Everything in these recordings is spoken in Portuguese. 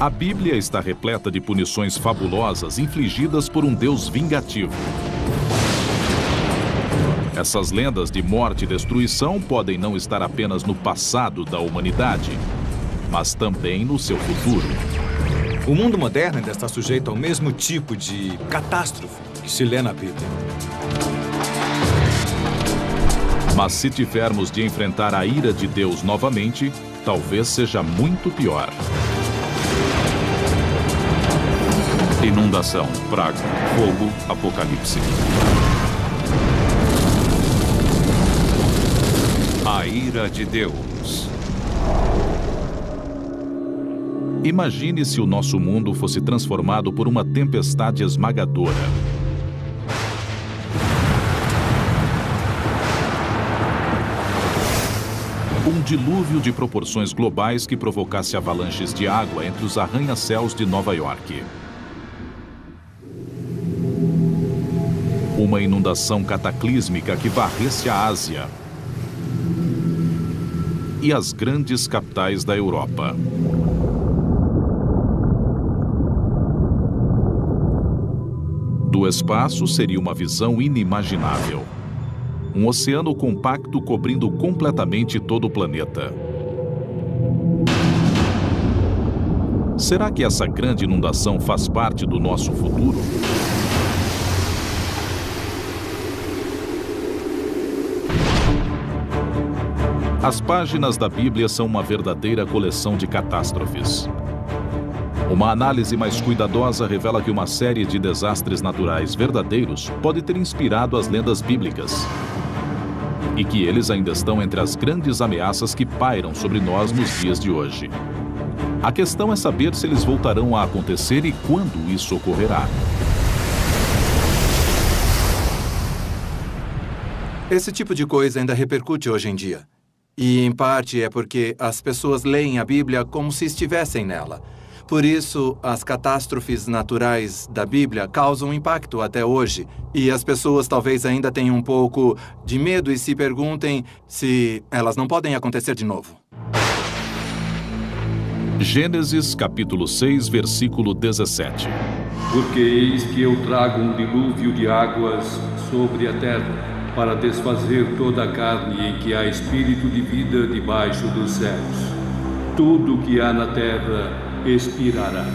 A Bíblia está repleta de punições fabulosas infligidas por um Deus vingativo. Essas lendas de morte e destruição podem não estar apenas no passado da humanidade, mas também no seu futuro. O mundo moderno ainda está sujeito ao mesmo tipo de catástrofe que se lê na Bíblia. Mas se tivermos de enfrentar a ira de Deus novamente, talvez seja muito pior. Inundação, praga, fogo, apocalipse. A ira de Deus. Imagine se o nosso mundo fosse transformado por uma tempestade esmagadora. Um dilúvio de proporções globais que provocasse avalanches de água entre os arranha-céus de Nova York. Uma inundação cataclísmica que varresse a Ásia e as grandes capitais da Europa. Do espaço seria uma visão inimaginável. Um oceano compacto cobrindo completamente todo o planeta. Será que essa grande inundação faz parte do nosso futuro? As páginas da Bíblia são uma verdadeira coleção de catástrofes. Uma análise mais cuidadosa revela que uma série de desastres naturais verdadeiros pode ter inspirado as lendas bíblicas. E que eles ainda estão entre as grandes ameaças que pairam sobre nós nos dias de hoje. A questão é saber se eles voltarão a acontecer e quando isso ocorrerá. Esse tipo de coisa ainda repercute hoje em dia. E, em parte, é porque as pessoas leem a Bíblia como se estivessem nela. Por isso, as catástrofes naturais da Bíblia causam impacto até hoje. E as pessoas talvez ainda tenham um pouco de medo e se perguntem se elas não podem acontecer de novo. Gênesis, capítulo 6, versículo 17. Porque eis que eu trago um dilúvio de águas sobre a terra, para desfazer toda a carne em que há espírito de vida debaixo dos céus. Tudo o que há na terra expirará.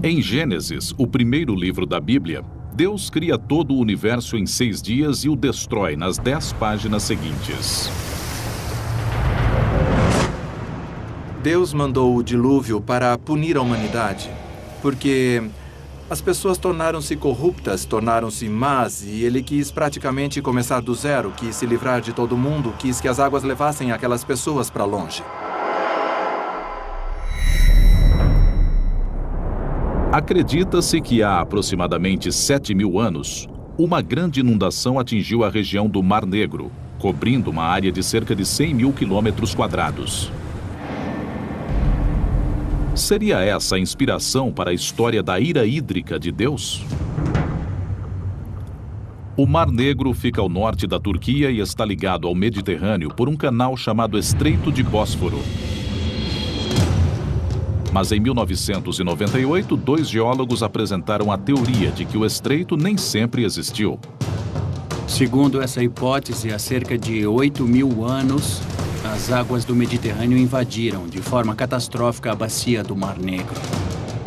Em Gênesis, o primeiro livro da Bíblia, Deus cria todo o universo em 6 dias e o destrói nas 10 páginas seguintes. Deus mandou o dilúvio para punir a humanidade, porque as pessoas tornaram-se corruptas, tornaram-se más, e ele quis praticamente começar do zero, quis se livrar de todo mundo, quis que as águas levassem aquelas pessoas para longe. Acredita-se que há aproximadamente 7.000 anos, uma grande inundação atingiu a região do Mar Negro, cobrindo uma área de cerca de 100.000 quilômetros quadrados. Seria essa a inspiração para a história da ira hídrica de Deus? O Mar Negro fica ao norte da Turquia e está ligado ao Mediterrâneo por um canal chamado Estreito de Bósforo. Mas em 1998, 2 geólogos apresentaram a teoria de que o estreito nem sempre existiu. Segundo essa hipótese, há cerca de 8.000 anos, as águas do Mediterrâneo invadiram de forma catastrófica a bacia do Mar Negro.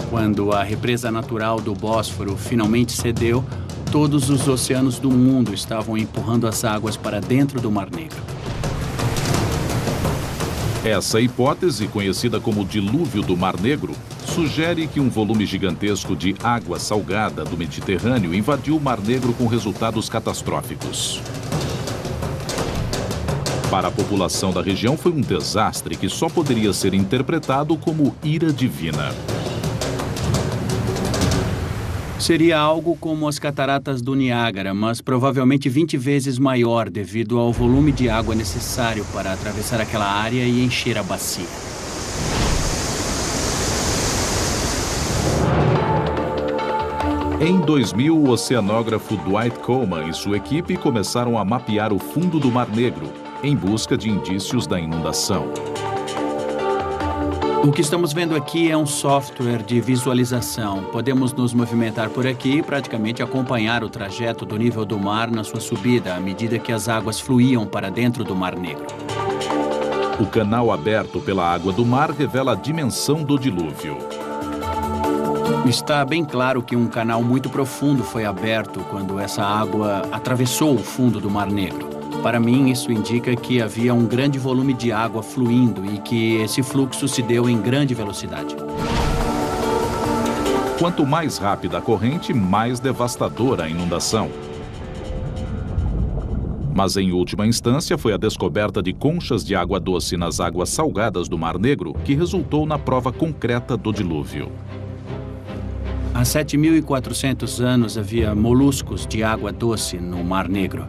Quando a represa natural do Bósforo finalmente cedeu, todos os oceanos do mundo estavam empurrando as águas para dentro do Mar Negro. Essa hipótese, conhecida como dilúvio do Mar Negro, sugere que um volume gigantesco de água salgada do Mediterrâneo invadiu o Mar Negro com resultados catastróficos. Para a população da região foi um desastre que só poderia ser interpretado como ira divina. Seria algo como as cataratas do Niágara, mas provavelmente 20 vezes maior devido ao volume de água necessário para atravessar aquela área e encher a bacia. Em 2000, o oceanógrafo Dwight Coleman e sua equipe começaram a mapear o fundo do Mar Negro, em busca de indícios da inundação. O que estamos vendo aqui é um software de visualização. Podemos nos movimentar por aqui e praticamente acompanhar o trajeto do nível do mar na sua subida, à medida que as águas fluíam para dentro do Mar Negro. O canal aberto pela água do mar revela a dimensão do dilúvio. Está bem claro que um canal muito profundo foi aberto quando essa água atravessou o fundo do Mar Negro. Para mim, isso indica que havia um grande volume de água fluindo e que esse fluxo se deu em grande velocidade. Quanto mais rápida a corrente, mais devastadora a inundação. Mas, em última instância, foi a descoberta de conchas de água doce nas águas salgadas do Mar Negro que resultou na prova concreta do dilúvio. Há 7.400 anos havia moluscos de água doce no Mar Negro.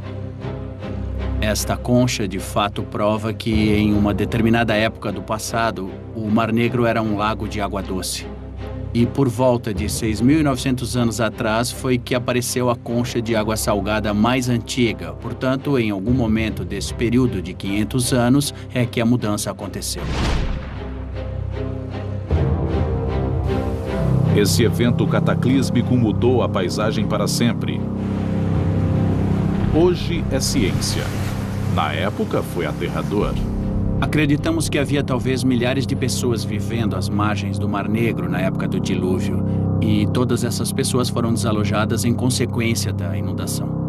Esta concha, de fato, prova que, em uma determinada época do passado, o Mar Negro era um lago de água doce. E por volta de 6.900 anos atrás foi que apareceu a concha de água salgada mais antiga. Portanto, em algum momento desse período de 500 anos é que a mudança aconteceu. Esse evento cataclísmico mudou a paisagem para sempre. Hoje é ciência. Na época, foi aterrador. Acreditamos que havia talvez milhares de pessoas vivendo às margens do Mar Negro na época do dilúvio. E todas essas pessoas foram desalojadas em consequência da inundação.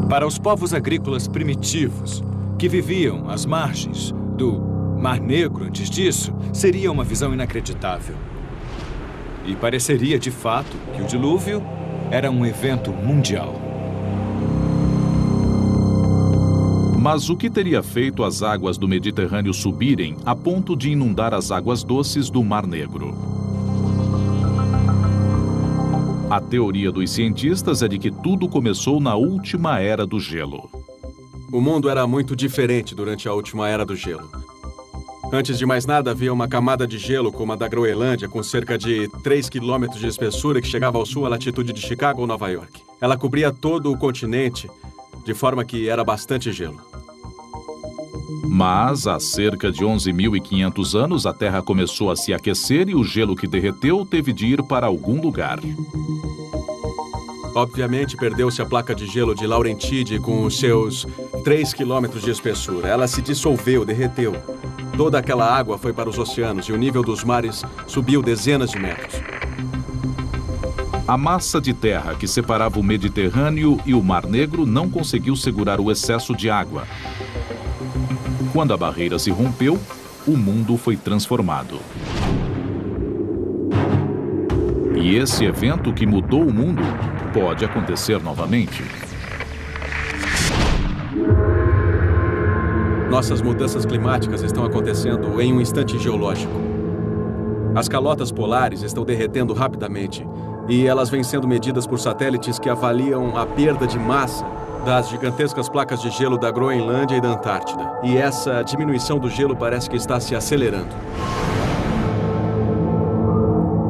Para os povos agrícolas primitivos que viviam às margens do Mar Negro antes disso, seria uma visão inacreditável. E pareceria, de fato, que o dilúvio era um evento mundial. Mas o que teria feito as águas do Mediterrâneo subirem a ponto de inundar as águas doces do Mar Negro? A teoria dos cientistas é de que tudo começou na última era do gelo. O mundo era muito diferente durante a última era do gelo. Antes de mais nada, havia uma camada de gelo como a da Groenlândia, com cerca de 3 quilômetros de espessura, que chegava ao sul à latitude de Chicago ou Nova York. Ela cobria todo o continente, de forma que era bastante gelo. Mas, há cerca de 11.500 anos, a Terra começou a se aquecer e o gelo que derreteu teve de ir para algum lugar. Obviamente, perdeu-se a placa de gelo de Laurentide com os seus 3 quilômetros de espessura. Ela se dissolveu, derreteu. Toda aquela água foi para os oceanos e o nível dos mares subiu dezenas de metros. A massa de terra que separava o Mediterrâneo e o Mar Negro não conseguiu segurar o excesso de água. Quando a barreira se rompeu, o mundo foi transformado. E esse evento que mudou o mundo pode acontecer novamente. Nossas mudanças climáticas estão acontecendo em um instante geológico. As calotas polares estão derretendo rapidamente e elas vêm sendo medidas por satélites que avaliam a perda de massa das gigantescas placas de gelo da Groenlândia e da Antártida. E essa diminuição do gelo parece que está se acelerando.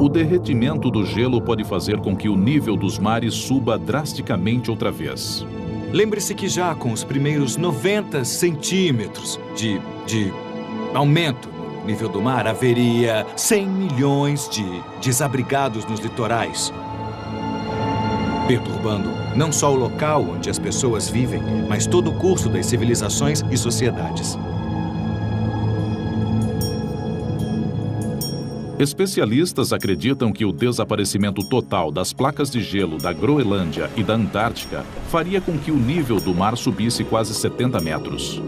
O derretimento do gelo pode fazer com que o nível dos mares suba drasticamente outra vez. Lembre-se que já com os primeiros 90 centímetros de aumento no nível do mar, haveria 100 milhões de desabrigados nos litorais, perturbando não só o local onde as pessoas vivem, mas todo o curso das civilizações e sociedades. Especialistas acreditam que o desaparecimento total das placas de gelo da Groenlândia e da Antártica faria com que o nível do mar subisse quase 70 metros.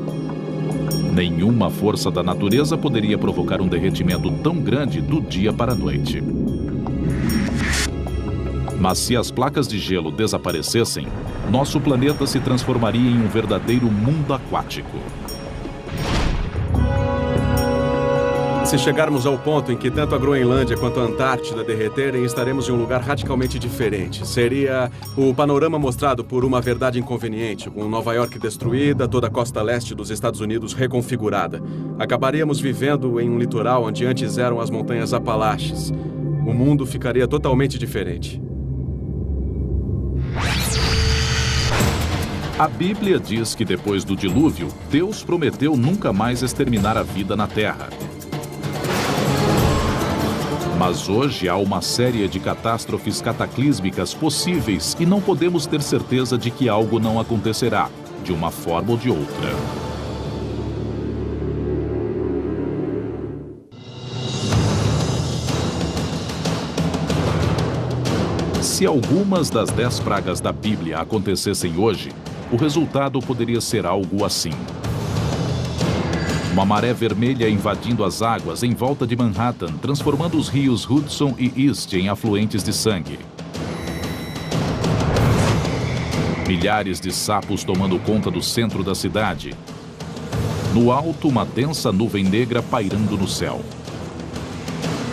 Nenhuma força da natureza poderia provocar um derretimento tão grande do dia para a noite. Mas se as placas de gelo desaparecessem, nosso planeta se transformaria em um verdadeiro mundo aquático. Se chegarmos ao ponto em que tanto a Groenlândia quanto a Antártida derreterem, estaremos em um lugar radicalmente diferente. Seria o panorama mostrado por uma verdade inconveniente, com Nova York destruída, toda a costa leste dos Estados Unidos reconfigurada. Acabaríamos vivendo em um litoral onde antes eram as montanhas Apalaches. O mundo ficaria totalmente diferente. A Bíblia diz que depois do dilúvio, Deus prometeu nunca mais exterminar a vida na Terra. Mas hoje há uma série de catástrofes cataclísmicas possíveis e não podemos ter certeza de que algo não acontecerá, de uma forma ou de outra. Se algumas das 10 pragas da Bíblia acontecessem hoje, o resultado poderia ser algo assim. Uma maré vermelha invadindo as águas em volta de Manhattan, transformando os rios Hudson e East em afluentes de sangue. Milhares de sapos tomando conta do centro da cidade. No alto, uma densa nuvem negra pairando no céu.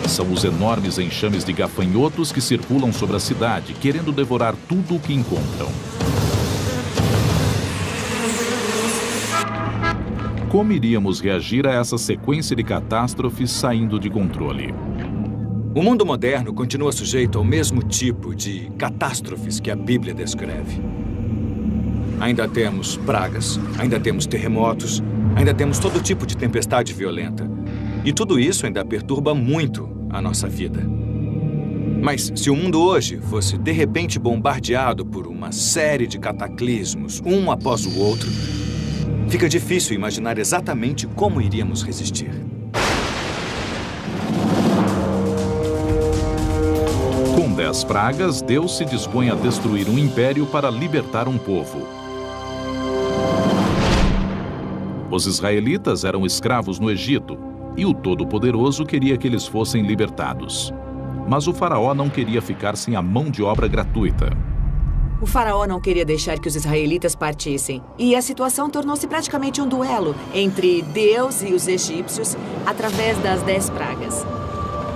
São os enormes enxames de gafanhotos que circulam sobre a cidade, querendo devorar tudo o que encontram. Como iríamos reagir a essa sequência de catástrofes saindo de controle? O mundo moderno continua sujeito ao mesmo tipo de catástrofes que a Bíblia descreve. Ainda temos pragas, ainda temos terremotos, ainda temos todo tipo de tempestade violenta. E tudo isso ainda perturba muito a nossa vida. Mas se o mundo hoje fosse de repente bombardeado por uma série de cataclismos, um após o outro, fica difícil imaginar exatamente como iríamos resistir. Com 10 pragas, Deus se dispõe a destruir um império para libertar um povo. Os israelitas eram escravos no Egito, e o Todo-Poderoso queria que eles fossem libertados. Mas o faraó não queria ficar sem a mão de obra gratuita. O faraó não queria deixar que os israelitas partissem. E a situação tornou-se praticamente um duelo entre Deus e os egípcios através das 10 pragas.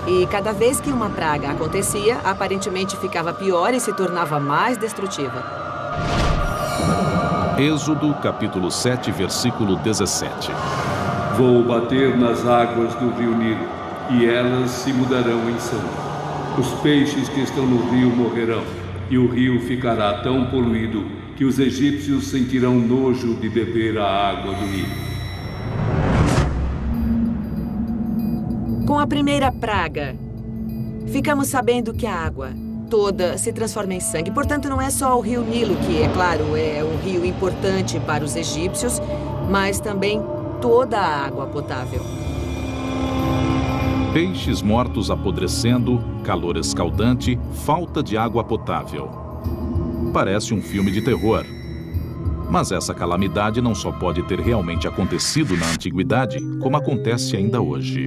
E cada vez que uma praga acontecia, aparentemente ficava pior e se tornava mais destrutiva. Êxodo, capítulo 7, versículo 17. Vou bater nas águas do rio Nilo, e elas se mudarão em sangue. Os peixes que estão no rio morrerão, e o rio ficará tão poluído que os egípcios sentirão nojo de beber a água do Nilo. Com a primeira praga, ficamos sabendo que a água toda se transforma em sangue. Portanto, não é só o rio Nilo, que, é claro, é um rio importante para os egípcios, mas também toda a água potável. Peixes mortos apodrecendo, calor escaldante, falta de água potável. Parece um filme de terror. Mas essa calamidade não só pode ter realmente acontecido na antiguidade, como acontece ainda hoje.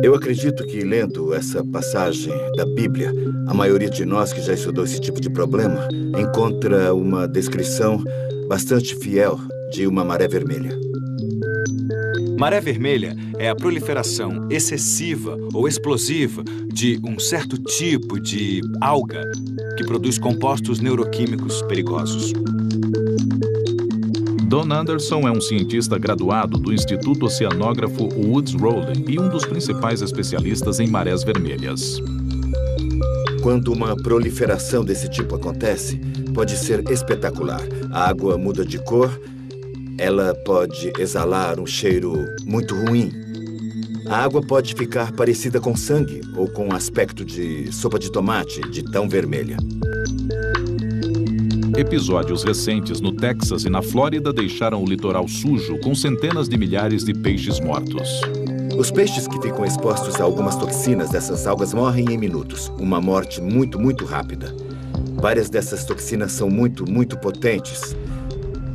Eu acredito que, lendo essa passagem da Bíblia, a maioria de nós que já estudou esse tipo de problema encontra uma descrição bastante fiel de uma maré vermelha. Maré vermelha é a proliferação excessiva ou explosiva de um certo tipo de alga que produz compostos neuroquímicos perigosos. Don Anderson é um cientista graduado do Instituto Oceanógrafo Woods Rowley e um dos principais especialistas em marés vermelhas. Quando uma proliferação desse tipo acontece, pode ser espetacular. A água muda de cor, ela pode exalar um cheiro muito ruim. A água pode ficar parecida com sangue ou com um aspecto de sopa de tomate, de tão vermelha. Episódios recentes no Texas e na Flórida deixaram o litoral sujo com centenas de milhares de peixes mortos. Os peixes que ficam expostos a algumas toxinas dessas algas morrem em minutos. Uma morte muito, muito rápida. Várias dessas toxinas são muito, muito potentes.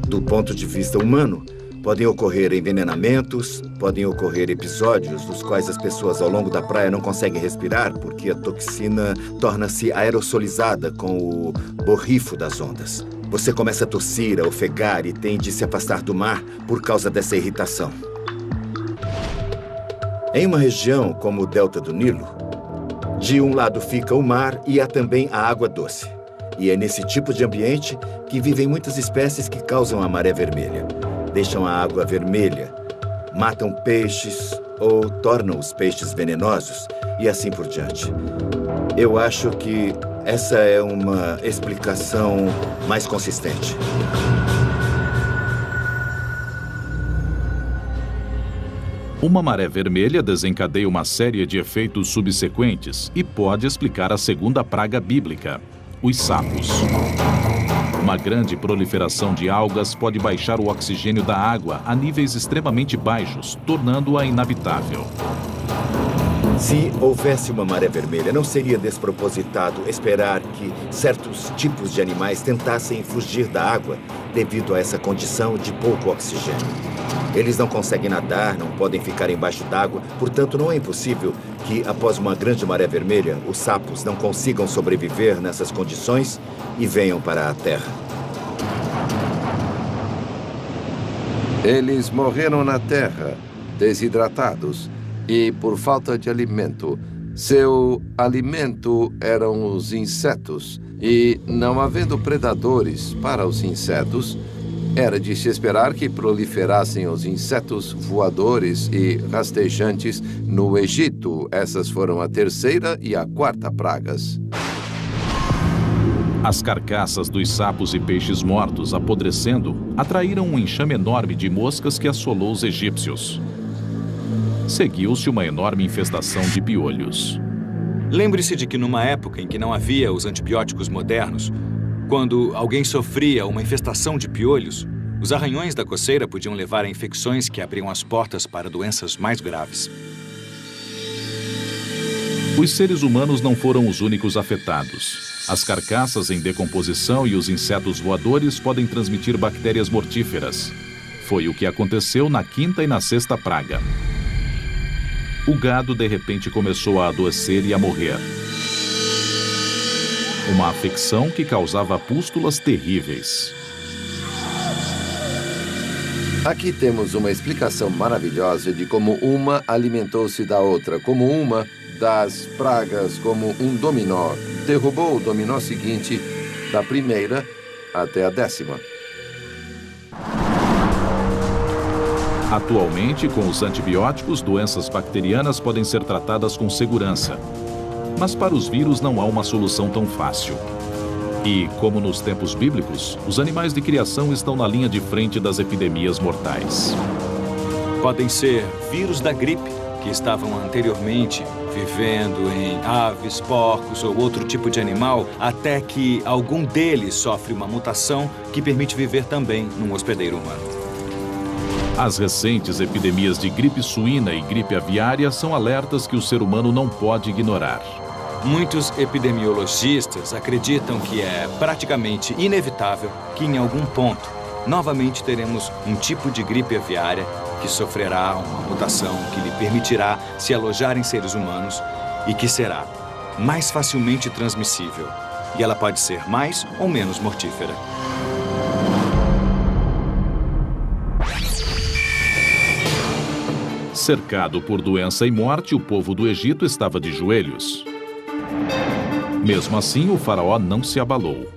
Do ponto de vista humano, podem ocorrer envenenamentos, podem ocorrer episódios dos quais as pessoas ao longo da praia não conseguem respirar porque a toxina torna-se aerossolizada com o borrifo das ondas. Você começa a tossir, a ofegar e tem de se afastar do mar por causa dessa irritação. Em uma região como o Delta do Nilo, de um lado fica o mar e há também a água doce. E é nesse tipo de ambiente que vivem muitas espécies que causam a maré vermelha. Deixam a água vermelha, matam peixes ou tornam os peixes venenosos e assim por diante. Eu acho que essa é uma explicação mais consistente. Uma maré vermelha desencadeia uma série de efeitos subsequentes e pode explicar a segunda praga bíblica, os sapos. Uma grande proliferação de algas pode baixar o oxigênio da água a níveis extremamente baixos, tornando-a inabitável. Se houvesse uma maré vermelha, não seria despropositado esperar que certos tipos de animais tentassem fugir da água devido a essa condição de pouco oxigênio. Eles não conseguem nadar, não podem ficar embaixo d'água, portanto não é impossível que, após uma grande maré vermelha, os sapos não consigam sobreviver nessas condições e venham para a Terra. Eles morreram na Terra, desidratados e por falta de alimento. Seu alimento eram os insetos, e não havendo predadores para os insetos, era de se esperar que proliferassem os insetos voadores e rastejantes no Egito. Essas foram a terceira e a quarta pragas. As carcaças dos sapos e peixes mortos apodrecendo atraíram um enxame enorme de moscas que assolou os egípcios. Seguiu-se uma enorme infestação de piolhos. Lembre-se de que numa época em que não havia os antibióticos modernos, quando alguém sofria uma infestação de piolhos, os arranhões da coceira podiam levar a infecções que abriam as portas para doenças mais graves. Os seres humanos não foram os únicos afetados. As carcaças em decomposição e os insetos voadores podem transmitir bactérias mortíferas. Foi o que aconteceu na quinta e na sexta praga. O gado, de repente, começou a adoecer e a morrer. Uma afecção que causava pústulas terríveis. Aqui temos uma explicação maravilhosa de como uma alimentou-se da outra, como uma das pragas, como um dominó. Derrubou o dominó seguinte, da primeira até a 10ª. Atualmente, com os antibióticos, doenças bacterianas podem ser tratadas com segurança. Mas para os vírus não há uma solução tão fácil. E, como nos tempos bíblicos, os animais de criação estão na linha de frente das epidemias mortais. Podem ser vírus da gripe, que estavam anteriormente vivendo em aves, porcos ou outro tipo de animal, até que algum deles sofre uma mutação que permite viver também num hospedeiro humano. As recentes epidemias de gripe suína e gripe aviária são alertas que o ser humano não pode ignorar. Muitos epidemiologistas acreditam que é praticamente inevitável que, em algum ponto, novamente teremos um tipo de gripe aviária que sofrerá uma mutação que lhe permitirá se alojar em seres humanos e que será mais facilmente transmissível. E ela pode ser mais ou menos mortífera. Cercado por doença e morte, o povo do Egito estava de joelhos. Mesmo assim, o faraó não se abalou.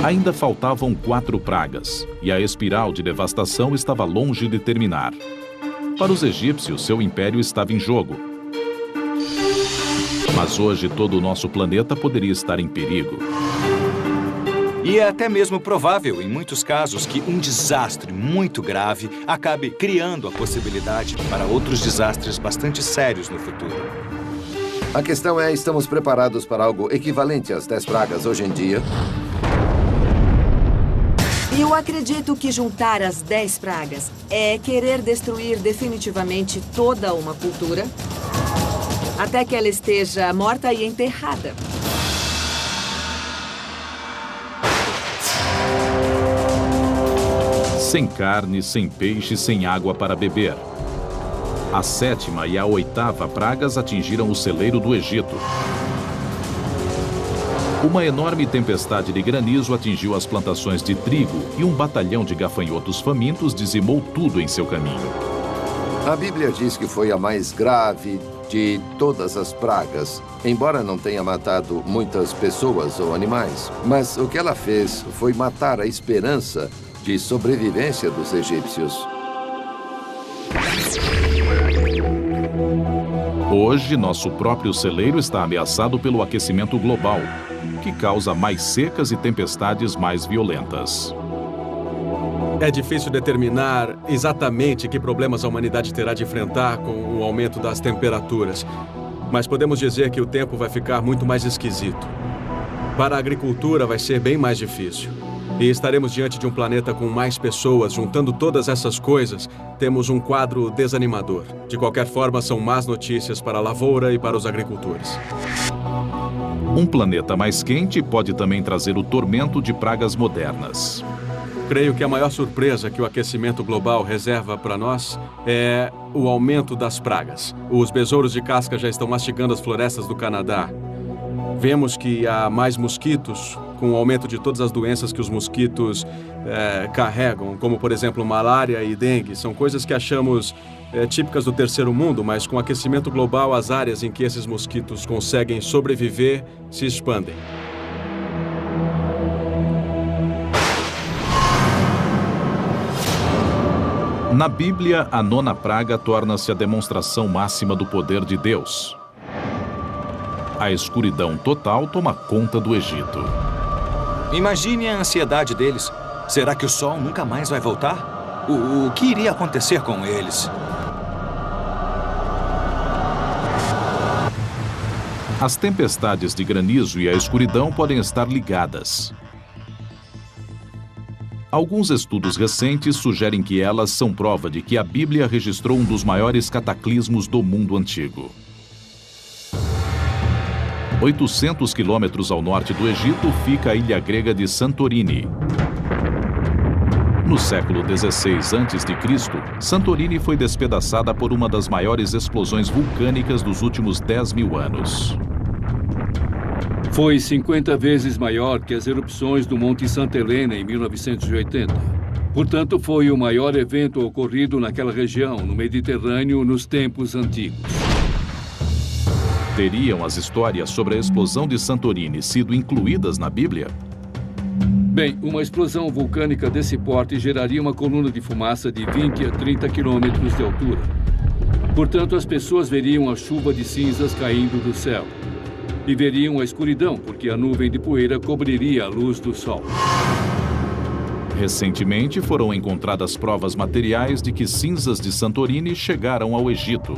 Ainda faltavam 4 pragas, e a espiral de devastação estava longe de terminar. Para os egípcios, seu império estava em jogo. Mas hoje todo o nosso planeta poderia estar em perigo. E é até mesmo provável, em muitos casos, que um desastre muito grave acabe criando a possibilidade para outros desastres bastante sérios no futuro. A questão é, estamos preparados para algo equivalente às 10 pragas hoje em dia? Eu acredito que juntar as 10 pragas é querer destruir definitivamente toda uma cultura até que ela esteja morta e enterrada. Sem carne, sem peixe, sem água para beber. A 7ª e a 8ª pragas atingiram o celeiro do Egito. Uma enorme tempestade de granizo atingiu as plantações de trigo e um batalhão de gafanhotos famintos dizimou tudo em seu caminho. A Bíblia diz que foi a mais grave de todas as pragas, embora não tenha matado muitas pessoas ou animais. Mas o que ela fez foi matar a esperança de sobrevivência dos egípcios. Hoje, nosso próprio celeiro está ameaçado pelo aquecimento global, que causa mais secas e tempestades mais violentas. É difícil determinar exatamente que problemas a humanidade terá de enfrentar com o aumento das temperaturas. Mas podemos dizer que o tempo vai ficar muito mais esquisito. Para a agricultura vai ser bem mais difícil. E estaremos diante de um planeta com mais pessoas. Juntando todas essas coisas, temos um quadro desanimador. De qualquer forma, são más notícias para a lavoura e para os agricultores. Um planeta mais quente pode também trazer o tormento de pragas modernas. Creio que a maior surpresa que o aquecimento global reserva para nós é o aumento das pragas. Os besouros de casca já estão mastigando as florestas do Canadá. Vemos que há mais mosquitos, com o aumento de todas as doenças que os mosquitos carregam, como, por exemplo, malária e dengue. São coisas que achamos típicas do terceiro mundo, mas com o aquecimento global, as áreas em que esses mosquitos conseguem sobreviver se expandem. Na Bíblia, a 9ª praga torna-se a demonstração máxima do poder de Deus. A escuridão total toma conta do Egito. Imagine a ansiedade deles. Será que o sol nunca mais vai voltar? O que iria acontecer com eles? As tempestades de granizo e a escuridão podem estar ligadas. Alguns estudos recentes sugerem que elas são prova de que a Bíblia registrou um dos maiores cataclismos do mundo antigo. 800 quilômetros ao norte do Egito fica a ilha grega de Santorini. No século XVI a.C., Santorini foi despedaçada por uma das maiores explosões vulcânicas dos últimos 10.000 anos. Foi 50 vezes maior que as erupções do Monte Santa Helena em 1980. Portanto, foi o maior evento ocorrido naquela região, no Mediterrâneo, nos tempos antigos. Teriam as histórias sobre a explosão de Santorini sido incluídas na Bíblia? Bem, uma explosão vulcânica desse porte geraria uma coluna de fumaça de 20 a 30 quilômetros de altura. Portanto, as pessoas veriam a chuva de cinzas caindo do céu. E veriam a escuridão, porque a nuvem de poeira cobriria a luz do sol. Recentemente foram encontradas provas materiais de que cinzas de Santorini chegaram ao Egito,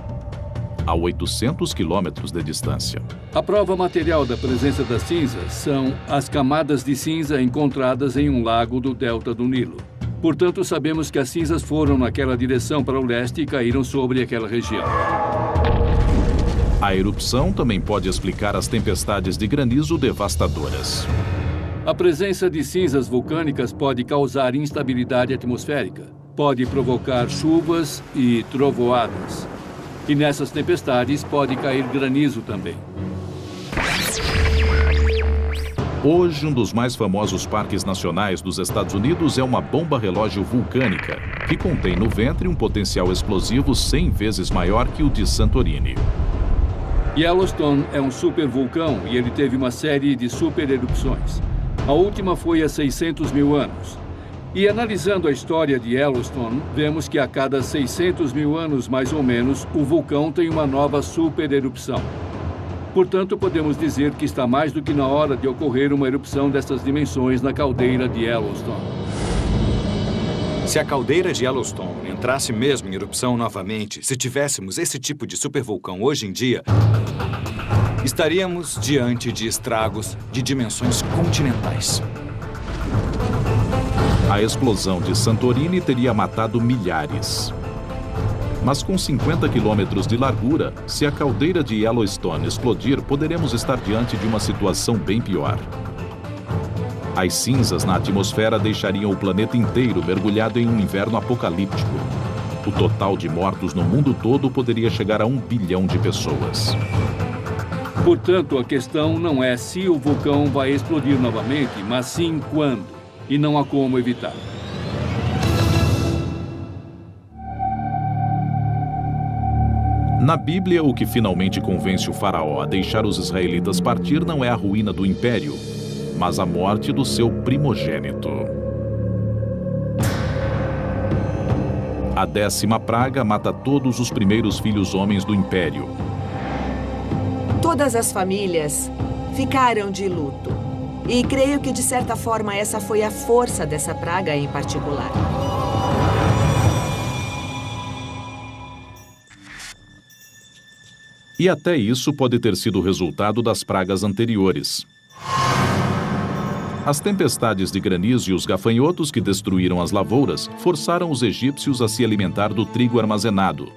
a 800 quilômetros de distância. A prova material da presença das cinzas são as camadas de cinza encontradas em um lago do delta do Nilo. Portanto, sabemos que as cinzas foram naquela direção para o leste e caíram sobre aquela região. A erupção também pode explicar as tempestades de granizo devastadoras. A presença de cinzas vulcânicas pode causar instabilidade atmosférica, pode provocar chuvas e trovoadas. E nessas tempestades pode cair granizo também. Hoje, um dos mais famosos parques nacionais dos Estados Unidos é uma bomba relógio vulcânica, que contém no ventre um potencial explosivo 100 vezes maior que o de Santorini. Yellowstone é um supervulcão e ele teve uma série de supererupções. A última foi há 600 mil anos. E analisando a história de Yellowstone, vemos que a cada 600 mil anos, mais ou menos, o vulcão tem uma nova supererupção. Portanto, podemos dizer que está mais do que na hora de ocorrer uma erupção dessas dimensões na caldeira de Yellowstone. Se a caldeira de Yellowstone entrasse mesmo em erupção novamente, se tivéssemos esse tipo de supervulcão hoje em dia, estaríamos diante de estragos de dimensões continentais. A explosão de Santorini teria matado milhares. Mas com 50 quilômetros de largura, se a caldeira de Yellowstone explodir, poderemos estar diante de uma situação bem pior. As cinzas na atmosfera deixariam o planeta inteiro mergulhado em um inverno apocalíptico. O total de mortos no mundo todo poderia chegar a 1 bilhão de pessoas. Portanto, a questão não é se o vulcão vai explodir novamente, mas sim quando. E não há como evitar. Na Bíblia, o que finalmente convence o faraó a deixar os israelitas partir não é a ruína do império, mas a morte do seu primogênito. A 10ª praga mata todos os primeiros filhos homens do império. Todas as famílias ficaram de luto. E creio que, de certa forma, essa foi a força dessa praga em particular. E até isso pode ter sido resultado das pragas anteriores. As tempestades de granizo e os gafanhotos que destruíram as lavouras forçaram os egípcios a se alimentar do trigo armazenado.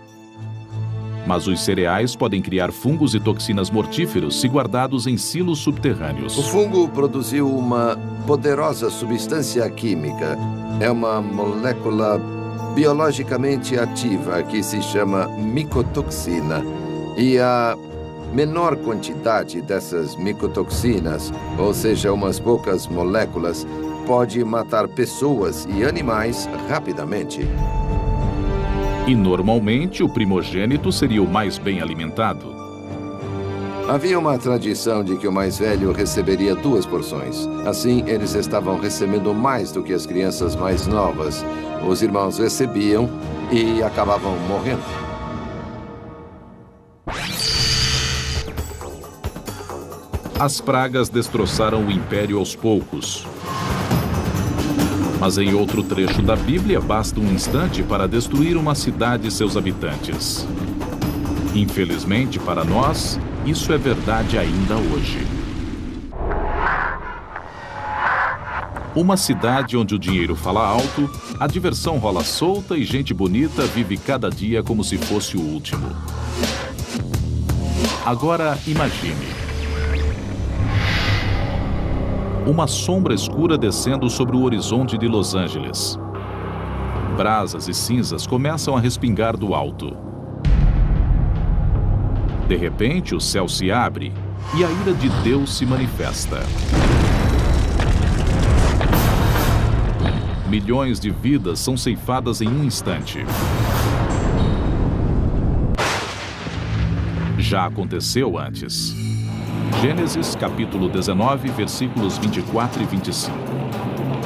Mas os cereais podem criar fungos e toxinas mortíferos se guardados em silos subterrâneos. O fungo produziu uma poderosa substância química. É uma molécula biologicamente ativa que se chama micotoxina. E a menor quantidade dessas micotoxinas, ou seja, umas poucas moléculas, pode matar pessoas e animais rapidamente. E normalmente o primogênito seria o mais bem alimentado. Havia uma tradição de que o mais velho receberia 2 porções. Assim, eles estavam recebendo mais do que as crianças mais novas. Os irmãos recebiam e acabavam morrendo. As pragas destroçaram o império aos poucos. Mas em outro trecho da Bíblia, basta um instante para destruir uma cidade e seus habitantes. Infelizmente, para nós, isso é verdade ainda hoje. Uma cidade onde o dinheiro fala alto, a diversão rola solta e gente bonita vive cada dia como se fosse o último. Agora, imagine. Uma sombra escura descendo sobre o horizonte de Los Angeles. Brasas e cinzas começam a respingar do alto. De repente, o céu se abre e a ira de Deus se manifesta. Milhões de vidas são ceifadas em um instante. Já aconteceu antes. Gênesis, capítulo 19, versículos 24 e 25.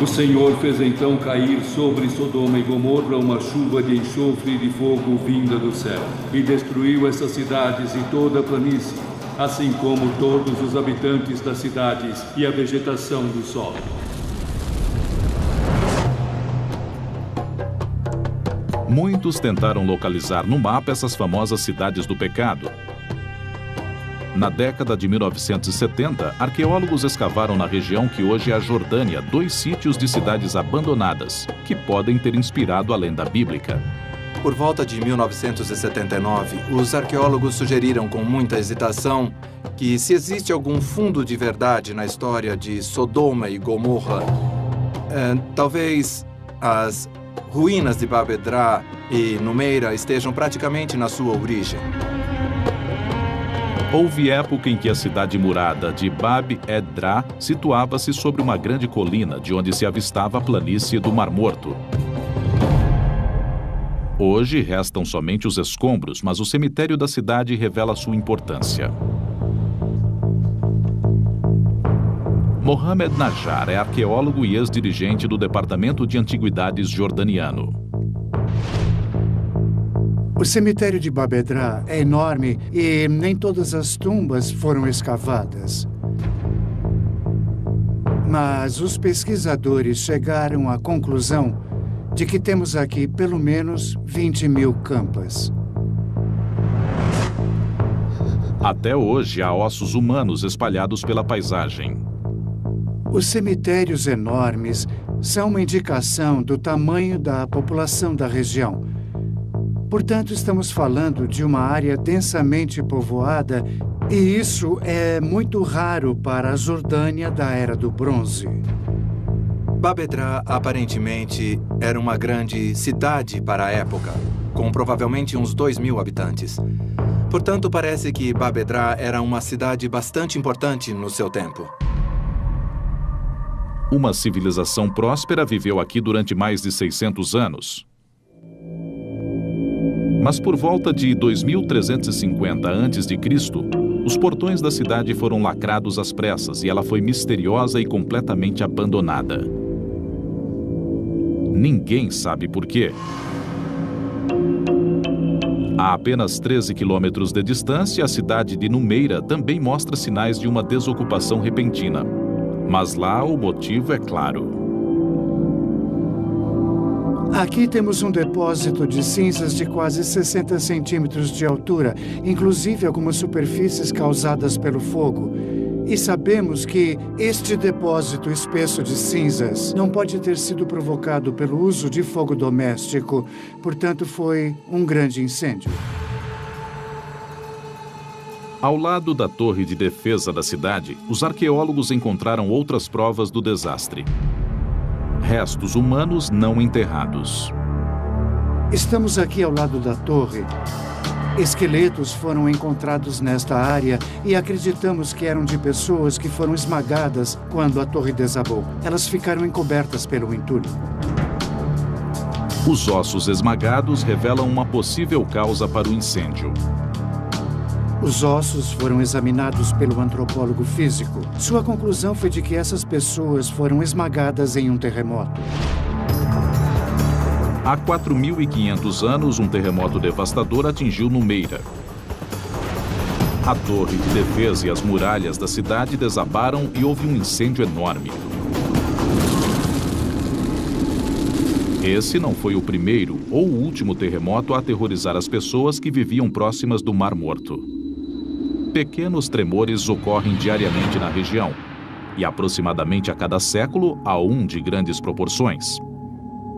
O Senhor fez então cair sobre Sodoma e Gomorra uma chuva de enxofre e de fogo vinda do céu, e destruiu essas cidades e toda a planície, assim como todos os habitantes das cidades e a vegetação do solo. Muitos tentaram localizar no mapa essas famosas cidades do pecado. Na década de 1970, arqueólogos escavaram na região que hoje é a Jordânia 2 sítios de cidades abandonadas, que podem ter inspirado a lenda bíblica. Por volta de 1979, os arqueólogos sugeriram com muita hesitação que se existe algum fundo de verdade na história de Sodoma e Gomorra, talvez as ruínas de Bab Edra e Numeira estejam praticamente na sua origem. Houve época em que a cidade murada de Bab Edra situava-se sobre uma grande colina de onde se avistava a planície do Mar Morto. Hoje restam somente os escombros, mas o cemitério da cidade revela sua importância. Mohamed Najjar é arqueólogo e ex-dirigente do Departamento de Antiguidades jordaniano. O cemitério de Bab Edra é enorme e nem todas as tumbas foram escavadas. Mas os pesquisadores chegaram à conclusão de que temos aqui pelo menos 20.000 campas. Até hoje há ossos humanos espalhados pela paisagem. Os cemitérios enormes são uma indicação do tamanho da população da região. Portanto, estamos falando de uma área densamente povoada e isso é muito raro para a Jordânia da Era do Bronze. Bab Edra aparentemente era uma grande cidade para a época, com provavelmente uns 2.000 habitantes. Portanto, parece que Bab Edra era uma cidade bastante importante no seu tempo. Uma civilização próspera viveu aqui durante mais de 600 anos. Mas por volta de 2350 a.C., os portões da cidade foram lacrados às pressas e ela foi misteriosa e completamente abandonada. Ninguém sabe por quê. A apenas 13 quilômetros de distância, a cidade de Numeira também mostra sinais de uma desocupação repentina. Mas lá o motivo é claro. Aqui temos um depósito de cinzas de quase 60 centímetros de altura, inclusive algumas superfícies causadas pelo fogo. E sabemos que este depósito espesso de cinzas não pode ter sido provocado pelo uso de fogo doméstico, portanto foi um grande incêndio. Ao lado da torre de defesa da cidade, os arqueólogos encontraram outras provas do desastre. Restos humanos não enterrados. Estamos aqui ao lado da torre. Esqueletos foram encontrados nesta área e acreditamos que eram de pessoas que foram esmagadas quando a torre desabou. Elas ficaram encobertas pelo entulho. Os ossos esmagados revelam uma possível causa para o incêndio. Os ossos foram examinados pelo antropólogo físico. Sua conclusão foi de que essas pessoas foram esmagadas em um terremoto. Há 4.500 anos, um terremoto devastador atingiu Numeira. A torre de defesa e as muralhas da cidade desabaram e houve um incêndio enorme. Esse não foi o primeiro ou o último terremoto a aterrorizar as pessoas que viviam próximas do Mar Morto. Pequenos tremores ocorrem diariamente na região, e aproximadamente a cada século há um de grandes proporções.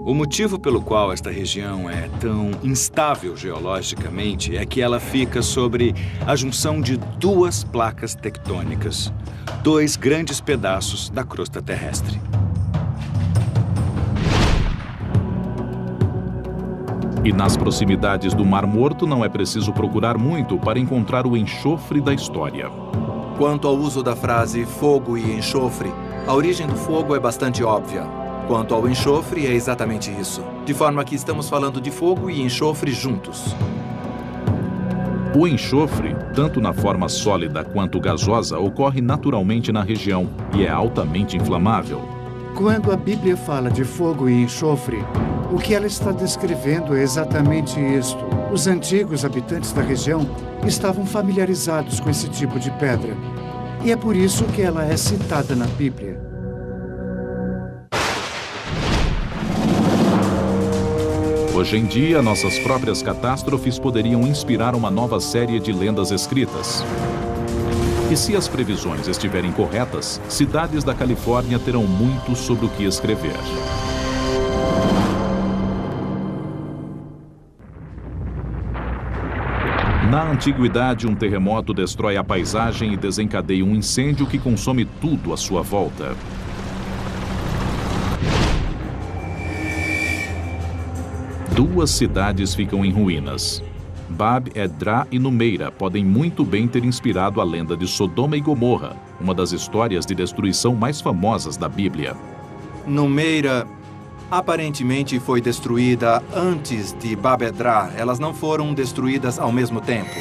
O motivo pelo qual esta região é tão instável geologicamente é que ela fica sobre a junção de duas placas tectônicas, dois grandes pedaços da crosta terrestre. E nas proximidades do Mar Morto não é preciso procurar muito para encontrar o enxofre da história. Quanto ao uso da frase fogo e enxofre, a origem do fogo é bastante óbvia. Quanto ao enxofre, é exatamente isso. De forma que estamos falando de fogo e enxofre juntos. O enxofre, tanto na forma sólida quanto gasosa, ocorre naturalmente na região e é altamente inflamável. Quando a Bíblia fala de fogo e enxofre, o que ela está descrevendo é exatamente isto. Os antigos habitantes da região estavam familiarizados com esse tipo de pedra. E é por isso que ela é citada na Bíblia. Hoje em dia, nossas próprias catástrofes poderiam inspirar uma nova série de lendas escritas. E se as previsões estiverem corretas, cidades da Califórnia terão muito sobre o que escrever. Na antiguidade, um terremoto destrói a paisagem e desencadeia um incêndio que consome tudo à sua volta. Duas cidades ficam em ruínas. Bab-edrá e Numeira podem muito bem ter inspirado a lenda de Sodoma e Gomorra, uma das histórias de destruição mais famosas da Bíblia. Numeira aparentemente foi destruída antes de Bab-edrá. Elas não foram destruídas ao mesmo tempo.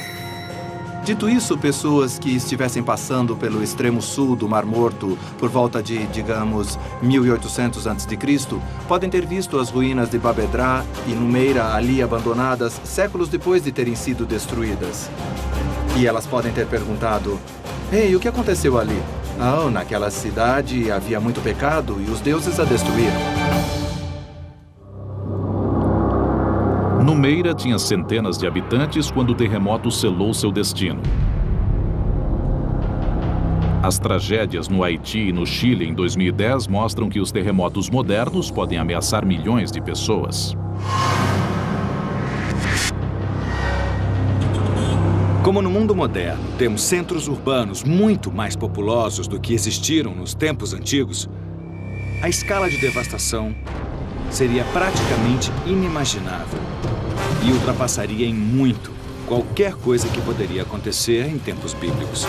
Dito isso, pessoas que estivessem passando pelo extremo sul do Mar Morto por volta de, digamos, 1800 a.C., podem ter visto as ruínas de Bab-edrá e Numeira ali abandonadas séculos depois de terem sido destruídas. E elas podem ter perguntado: "Ei, o que aconteceu ali?" "Ah, naquela cidade havia muito pecado e os deuses a destruíram." Numeira tinha centenas de habitantes quando o terremoto selou seu destino. As tragédias no Haiti e no Chile em 2010 mostram que os terremotos modernos podem ameaçar milhões de pessoas. Como no mundo moderno temos centros urbanos muito mais populosos do que existiram nos tempos antigos, a escala de devastação seria praticamente inimaginável e ultrapassaria em muito qualquer coisa que poderia acontecer em tempos bíblicos.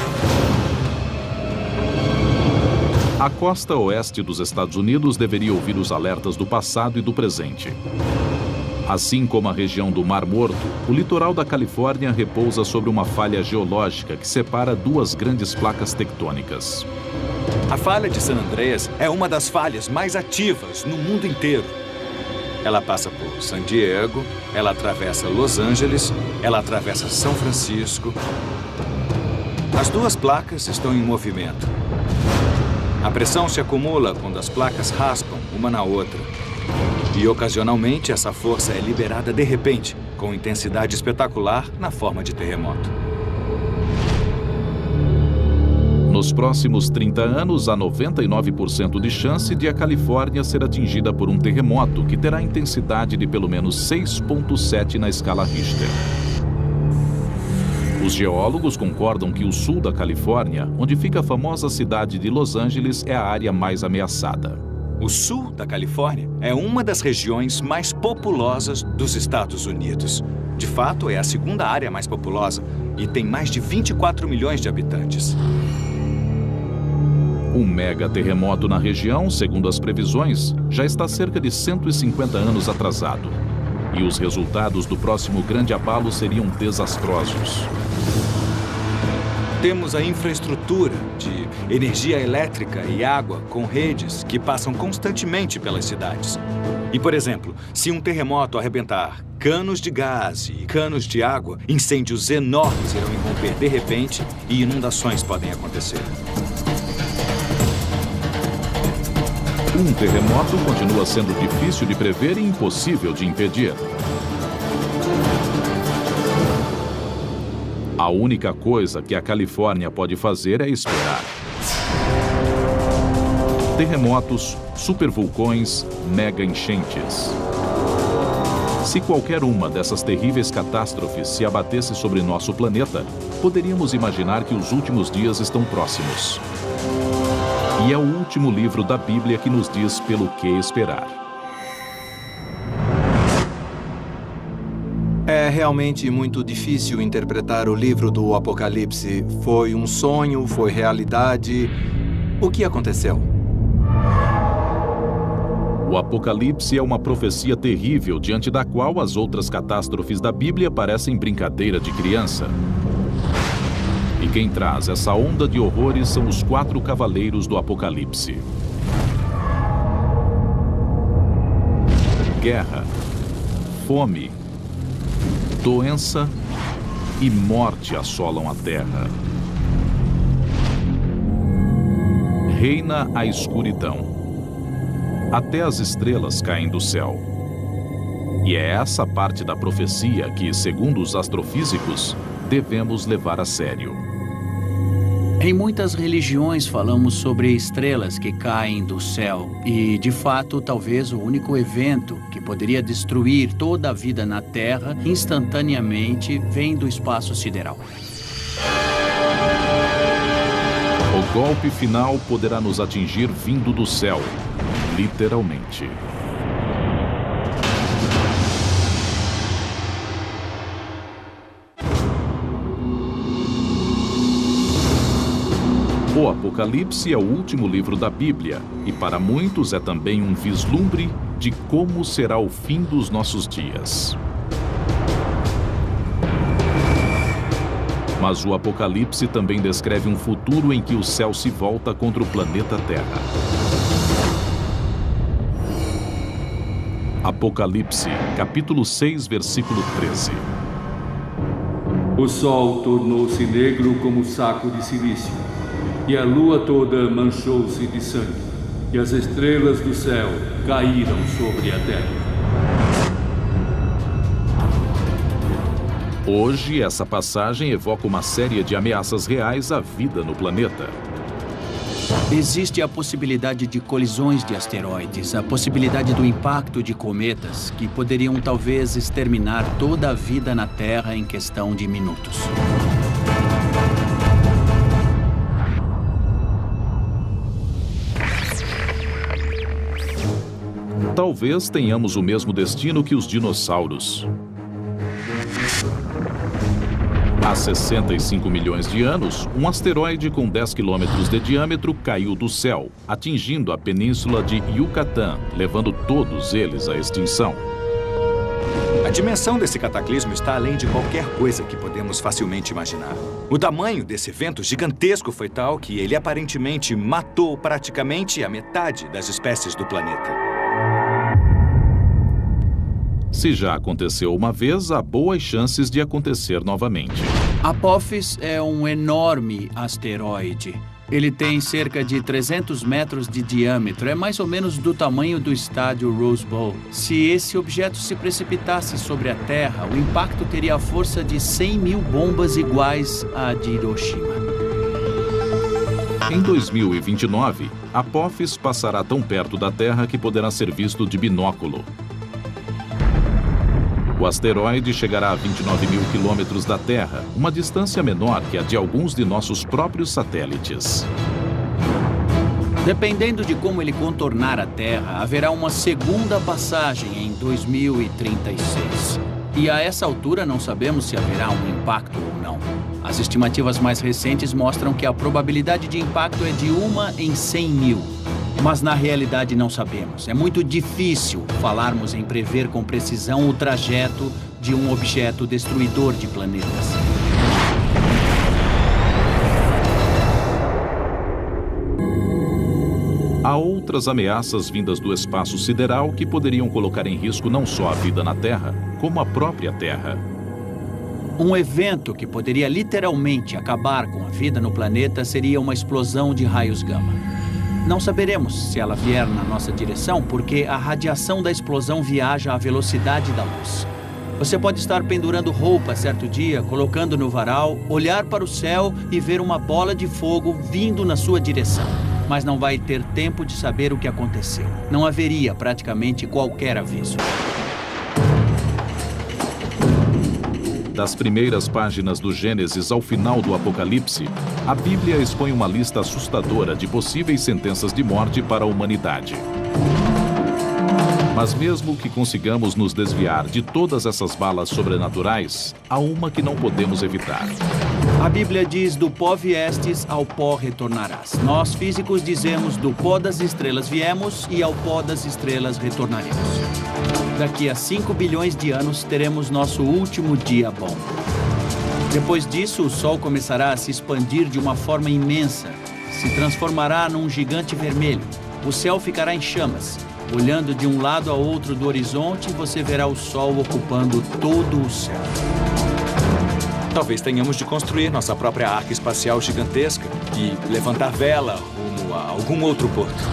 A costa oeste dos Estados Unidos deveria ouvir os alertas do passado e do presente. Assim como a região do Mar Morto, o litoral da Califórnia repousa sobre uma falha geológica que separa duas grandes placas tectônicas. A falha de San Andreas é uma das falhas mais ativas no mundo inteiro. Ela passa por San Diego, ela atravessa Los Angeles, ela atravessa São Francisco. As duas placas estão em movimento. A pressão se acumula quando as placas raspam uma na outra. E ocasionalmente essa força é liberada de repente, com intensidade espetacular na forma de terremoto. Nos próximos 30 anos, há 99% de chance de a Califórnia ser atingida por um terremoto que terá intensidade de pelo menos 6,7 na escala Richter. Os geólogos concordam que o sul da Califórnia, onde fica a famosa cidade de Los Angeles, é a área mais ameaçada. O sul da Califórnia é uma das regiões mais populosas dos Estados Unidos. De fato, é a segunda área mais populosa e tem mais de 24 milhões de habitantes. Um mega terremoto na região, segundo as previsões, já está cerca de 150 anos atrasado. E os resultados do próximo grande abalo seriam desastrosos. Temos a infraestrutura de energia elétrica e água com redes que passam constantemente pelas cidades. E, por exemplo, se um terremoto arrebentar canos de gás e canos de água, incêndios enormes irão irromper de repente e inundações podem acontecer. Um terremoto continua sendo difícil de prever e impossível de impedir. A única coisa que a Califórnia pode fazer é esperar. Terremotos, supervulcões, mega enchentes. Se qualquer uma dessas terríveis catástrofes se abatesse sobre nosso planeta, poderíamos imaginar que os últimos dias estão próximos. E é o último livro da Bíblia que nos diz pelo que esperar. É realmente muito difícil interpretar o livro do Apocalipse. Foi um sonho? Foi realidade? O que aconteceu? O Apocalipse é uma profecia terrível diante da qual as outras catástrofes da Bíblia parecem brincadeira de criança. E quem traz essa onda de horrores são os 4 cavaleiros do Apocalipse. Guerra, fome, doença e morte assolam a terra. Reina a escuridão. Até as estrelas caem do céu. E é essa parte da profecia que, segundo os astrofísicos, devemos levar a sério. Em muitas religiões falamos sobre estrelas que caem do céu e, de fato, talvez o único evento que poderia destruir toda a vida na Terra instantaneamente vem do espaço sideral. O golpe final poderá nos atingir vindo do céu, literalmente. O Apocalipse é o último livro da Bíblia e para muitos é também um vislumbre de como será o fim dos nossos dias. Mas o Apocalipse também descreve um futuro em que o céu se volta contra o planeta Terra. Apocalipse, capítulo 6, versículo 13. O sol tornou-se negro como saco de silício, e a lua toda manchou-se de sangue, e as estrelas do céu caíram sobre a terra. Hoje, essa passagem evoca uma série de ameaças reais à vida no planeta. Existe a possibilidade de colisões de asteroides, a possibilidade do impacto de cometas, que poderiam talvez exterminar toda a vida na Terra em questão de minutos. Talvez tenhamos o mesmo destino que os dinossauros. Há 65 milhões de anos, um asteroide com 10 quilômetros de diâmetro caiu do céu, atingindo a península de Yucatán, levando todos eles à extinção. A dimensão desse cataclismo está além de qualquer coisa que podemos facilmente imaginar. O tamanho desse evento gigantesco foi tal que ele aparentemente matou praticamente a metade das espécies do planeta. Se já aconteceu uma vez, há boas chances de acontecer novamente. Apophis é um enorme asteroide. Ele tem cerca de 300 metros de diâmetro. É mais ou menos do tamanho do estádio Rose Bowl. Se esse objeto se precipitasse sobre a Terra, o impacto teria a força de 100 mil bombas iguais à de Hiroshima. Em 2029, Apophis passará tão perto da Terra que poderá ser visto de binóculo. O asteroide chegará a 29 mil quilômetros da Terra, uma distância menor que a de alguns de nossos próprios satélites. Dependendo de como ele contornar a Terra, haverá uma segunda passagem em 2036. E a essa altura não sabemos se haverá um impacto ou não. As estimativas mais recentes mostram que a probabilidade de impacto é de 1 em 100 mil. Mas na realidade não sabemos. É muito difícil falarmos em prever com precisão o trajeto de um objeto destruidor de planetas. Há outras ameaças vindas do espaço sideral que poderiam colocar em risco não só a vida na Terra, como a própria Terra. Um evento que poderia literalmente acabar com a vida no planeta seria uma explosão de raios gama. Não saberemos se ela vier na nossa direção porque a radiação da explosão viaja à velocidade da luz. Você pode estar pendurando roupa certo dia, colocando no varal, olhar para o céu e ver uma bola de fogo vindo na sua direção. Mas não vai ter tempo de saber o que aconteceu. Não haveria praticamente qualquer aviso. Das primeiras páginas do Gênesis ao final do Apocalipse, a Bíblia expõe uma lista assustadora de possíveis sentenças de morte para a humanidade. Mas mesmo que consigamos nos desviar de todas essas balas sobrenaturais, há uma que não podemos evitar. A Bíblia diz: do pó viestes, ao pó retornarás. Nós físicos dizemos: do pó das estrelas viemos e ao pó das estrelas retornaremos. Daqui a 5 bilhões de anos teremos nosso último dia bom. Depois disso, o Sol começará a se expandir de uma forma imensa. Se transformará num gigante vermelho. O céu ficará em chamas. Olhando de um lado a outro do horizonte, você verá o Sol ocupando todo o céu. Talvez tenhamos de construir nossa própria arca espacial gigantesca e levantar vela rumo a algum outro porto.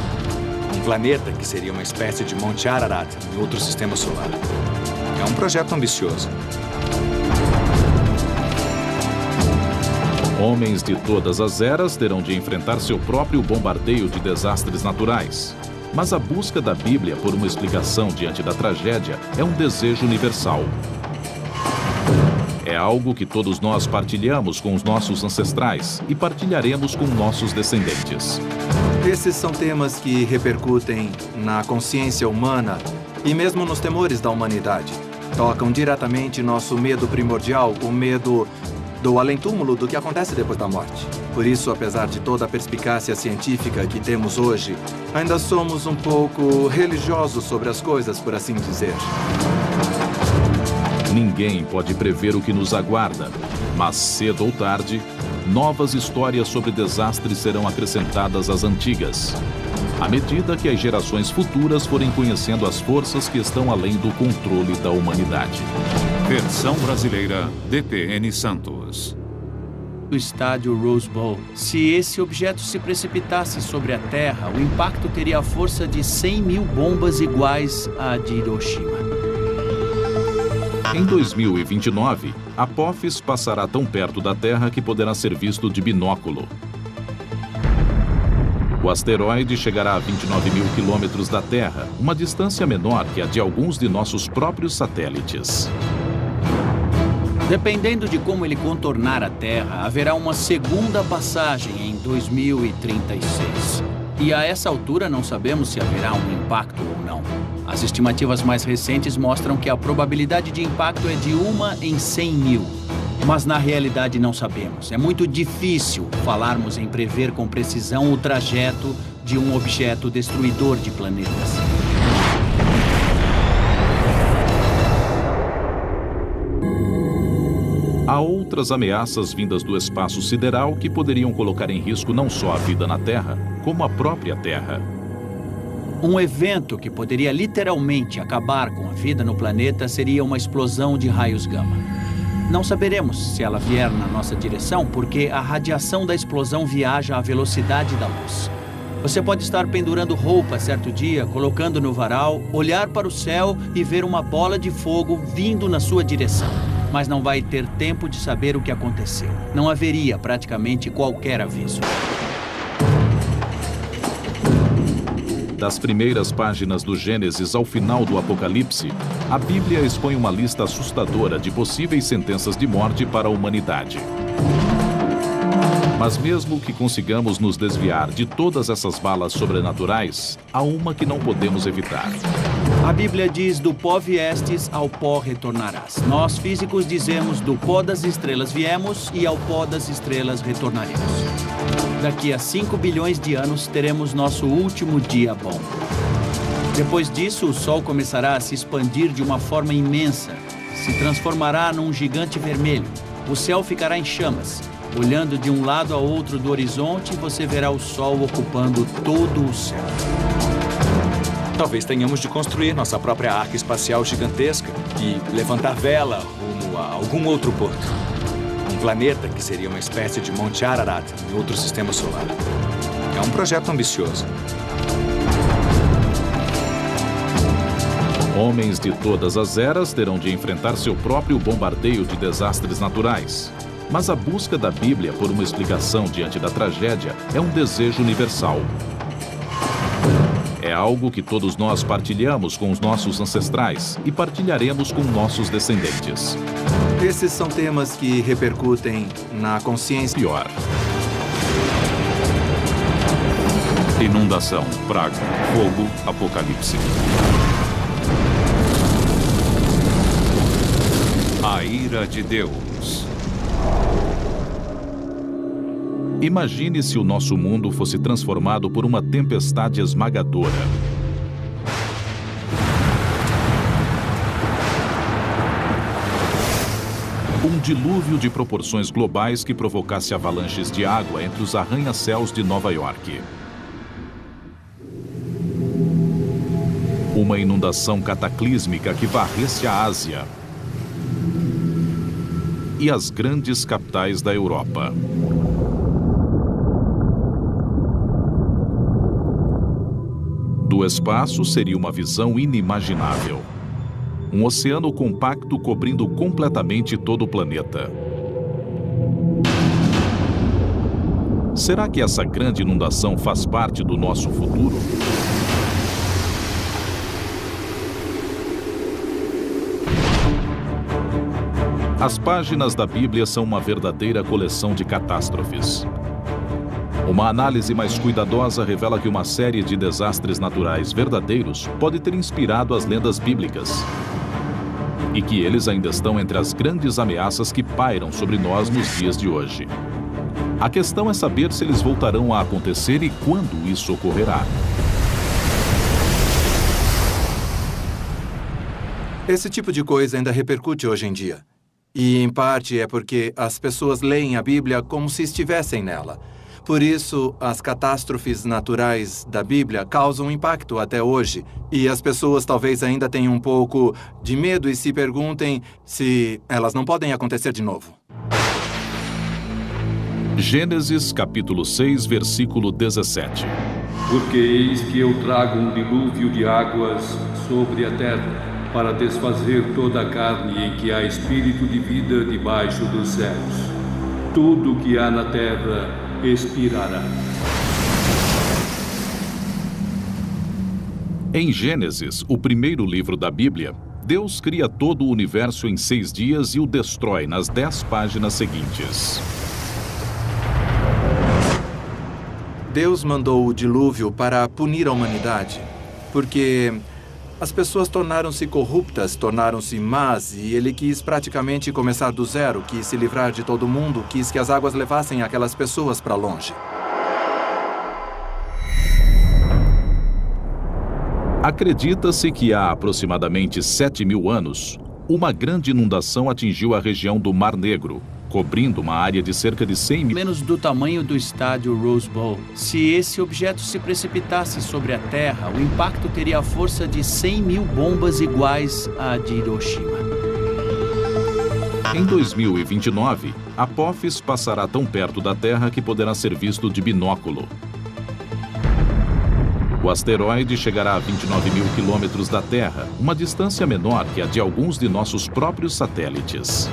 Um planeta que seria uma espécie de Monte Ararat em outro sistema solar. É um projeto ambicioso. Homens de todas as eras terão de enfrentar seu próprio bombardeio de desastres naturais. Mas a busca da Bíblia por uma explicação diante da tragédia é um desejo universal. É algo que todos nós partilhamos com os nossos ancestrais e partilharemos com nossos descendentes. Esses são temas que repercutem na consciência humana e mesmo nos temores da humanidade. Tocam diretamente nosso medo primordial, o medo do além-túmulo, do que acontece depois da morte. Por isso, apesar de toda a perspicácia científica que temos hoje, ainda somos um pouco religiosos sobre as coisas, por assim dizer. Ninguém pode prever o que nos aguarda, mas cedo ou tarde, novas histórias sobre desastres serão acrescentadas às antigas, à medida que as gerações futuras forem conhecendo as forças que estão além do controle da humanidade. Versão brasileira, DPN Santos. O estádio Rose Bowl. Se esse objeto se precipitasse sobre a Terra, o impacto teria a força de 100 mil bombas iguais à de Hiroshima. Em 2029, Apophis passará tão perto da Terra que poderá ser visto de binóculo. O asteroide chegará a 29 mil quilômetros da Terra, uma distância menor que a de alguns de nossos próprios satélites. Dependendo de como ele contornar a Terra, haverá uma segunda passagem em 2036. E a essa altura não sabemos se haverá um impacto ou não. As estimativas mais recentes mostram que a probabilidade de impacto é de 1 em 100 mil. Mas na realidade não sabemos. É muito difícil falarmos em prever com precisão o trajeto de um objeto destruidor de planetas. Há outras ameaças vindas do espaço sideral que poderiam colocar em risco não só a vida na Terra, como a própria Terra. Um evento que poderia literalmente acabar com a vida no planeta seria uma explosão de raios gama. Não saberemos se ela vier na nossa direção porque a radiação da explosão viaja à velocidade da luz. Você pode estar pendurando roupa certo dia, colocando no varal, olhar para o céu e ver uma bola de fogo vindo na sua direção. Mas não vai ter tempo de saber o que aconteceu. Não haveria praticamente qualquer aviso. Das primeiras páginas do Gênesis ao final do Apocalipse, a Bíblia expõe uma lista assustadora de possíveis sentenças de morte para a humanidade. Mas mesmo que consigamos nos desviar de todas essas balas sobrenaturais, há uma que não podemos evitar. A Bíblia diz: do pó viestes, ao pó retornarás. Nós físicos dizemos: do pó das estrelas viemos e ao pó das estrelas retornaremos. Daqui a 5 bilhões de anos teremos nosso último dia bom. Depois disso, o Sol começará a se expandir de uma forma imensa. Se transformará num gigante vermelho. O céu ficará em chamas. Olhando de um lado a outro do horizonte, você verá o Sol ocupando todo o céu. Talvez tenhamos de construir nossa própria arca espacial gigantesca e levantar vela rumo a algum outro porto. Um planeta que seria uma espécie de Monte Ararat em outro sistema solar. É um projeto ambicioso. Homens de todas as eras terão de enfrentar seu próprio bombardeio de desastres naturais. Mas a busca da Bíblia por uma explicação diante da tragédia é um desejo universal. É algo que todos nós partilhamos com os nossos ancestrais e partilharemos com nossos descendentes. Esses são temas que repercutem na consciência. Pior. Inundação, praga, fogo, apocalipse. A ira de Deus. Imagine se o nosso mundo fosse transformado por uma tempestade esmagadora. Um dilúvio de proporções globais que provocasse avalanches de água entre os arranha-céus de Nova York. Uma inundação cataclísmica que varresse a Ásia e as grandes capitais da Europa. Do espaço seria uma visão inimaginável. Um oceano compacto cobrindo completamente todo o planeta. Será que essa grande inundação faz parte do nosso futuro? As páginas da Bíblia são uma verdadeira coleção de catástrofes. Uma análise mais cuidadosa revela que uma série de desastres naturais verdadeiros pode ter inspirado as lendas bíblicas. E que eles ainda estão entre as grandes ameaças que pairam sobre nós nos dias de hoje. A questão é saber se eles voltarão a acontecer e quando isso ocorrerá. Esse tipo de coisa ainda repercute hoje em dia. E, em parte, é porque as pessoas leem a Bíblia como se estivessem nela. Por isso, as catástrofes naturais da Bíblia causam impacto até hoje. E as pessoas talvez ainda tenham um pouco de medo e se perguntem se elas não podem acontecer de novo. Gênesis, capítulo 6, versículo 17. Porque eis que eu trago um dilúvio de águas sobre a terra, para desfazer toda a carne em que há espírito de vida debaixo dos céus. Tudo que há na terra expirará. Em Gênesis, o primeiro livro da Bíblia, Deus cria todo o universo em 6 dias e o destrói nas 10 páginas seguintes. Deus mandou o dilúvio para punir a humanidade, porque as pessoas tornaram-se corruptas, tornaram-se más, e ele quis praticamente começar do zero, quis se livrar de todo mundo, quis que as águas levassem aquelas pessoas para longe. Acredita-se que há aproximadamente 7.000 anos, uma grande inundação atingiu a região do Mar Negro, cobrindo uma área de cerca de 100 mil... menos do tamanho do estádio Rose Bowl. Se esse objeto se precipitasse sobre a Terra, o impacto teria a força de 100 mil bombas iguais à de Hiroshima. Em 2029, Apophis passará tão perto da Terra que poderá ser visto de binóculo. O asteroide chegará a 29 mil quilômetros da Terra, uma distância menor que a de alguns de nossos próprios satélites.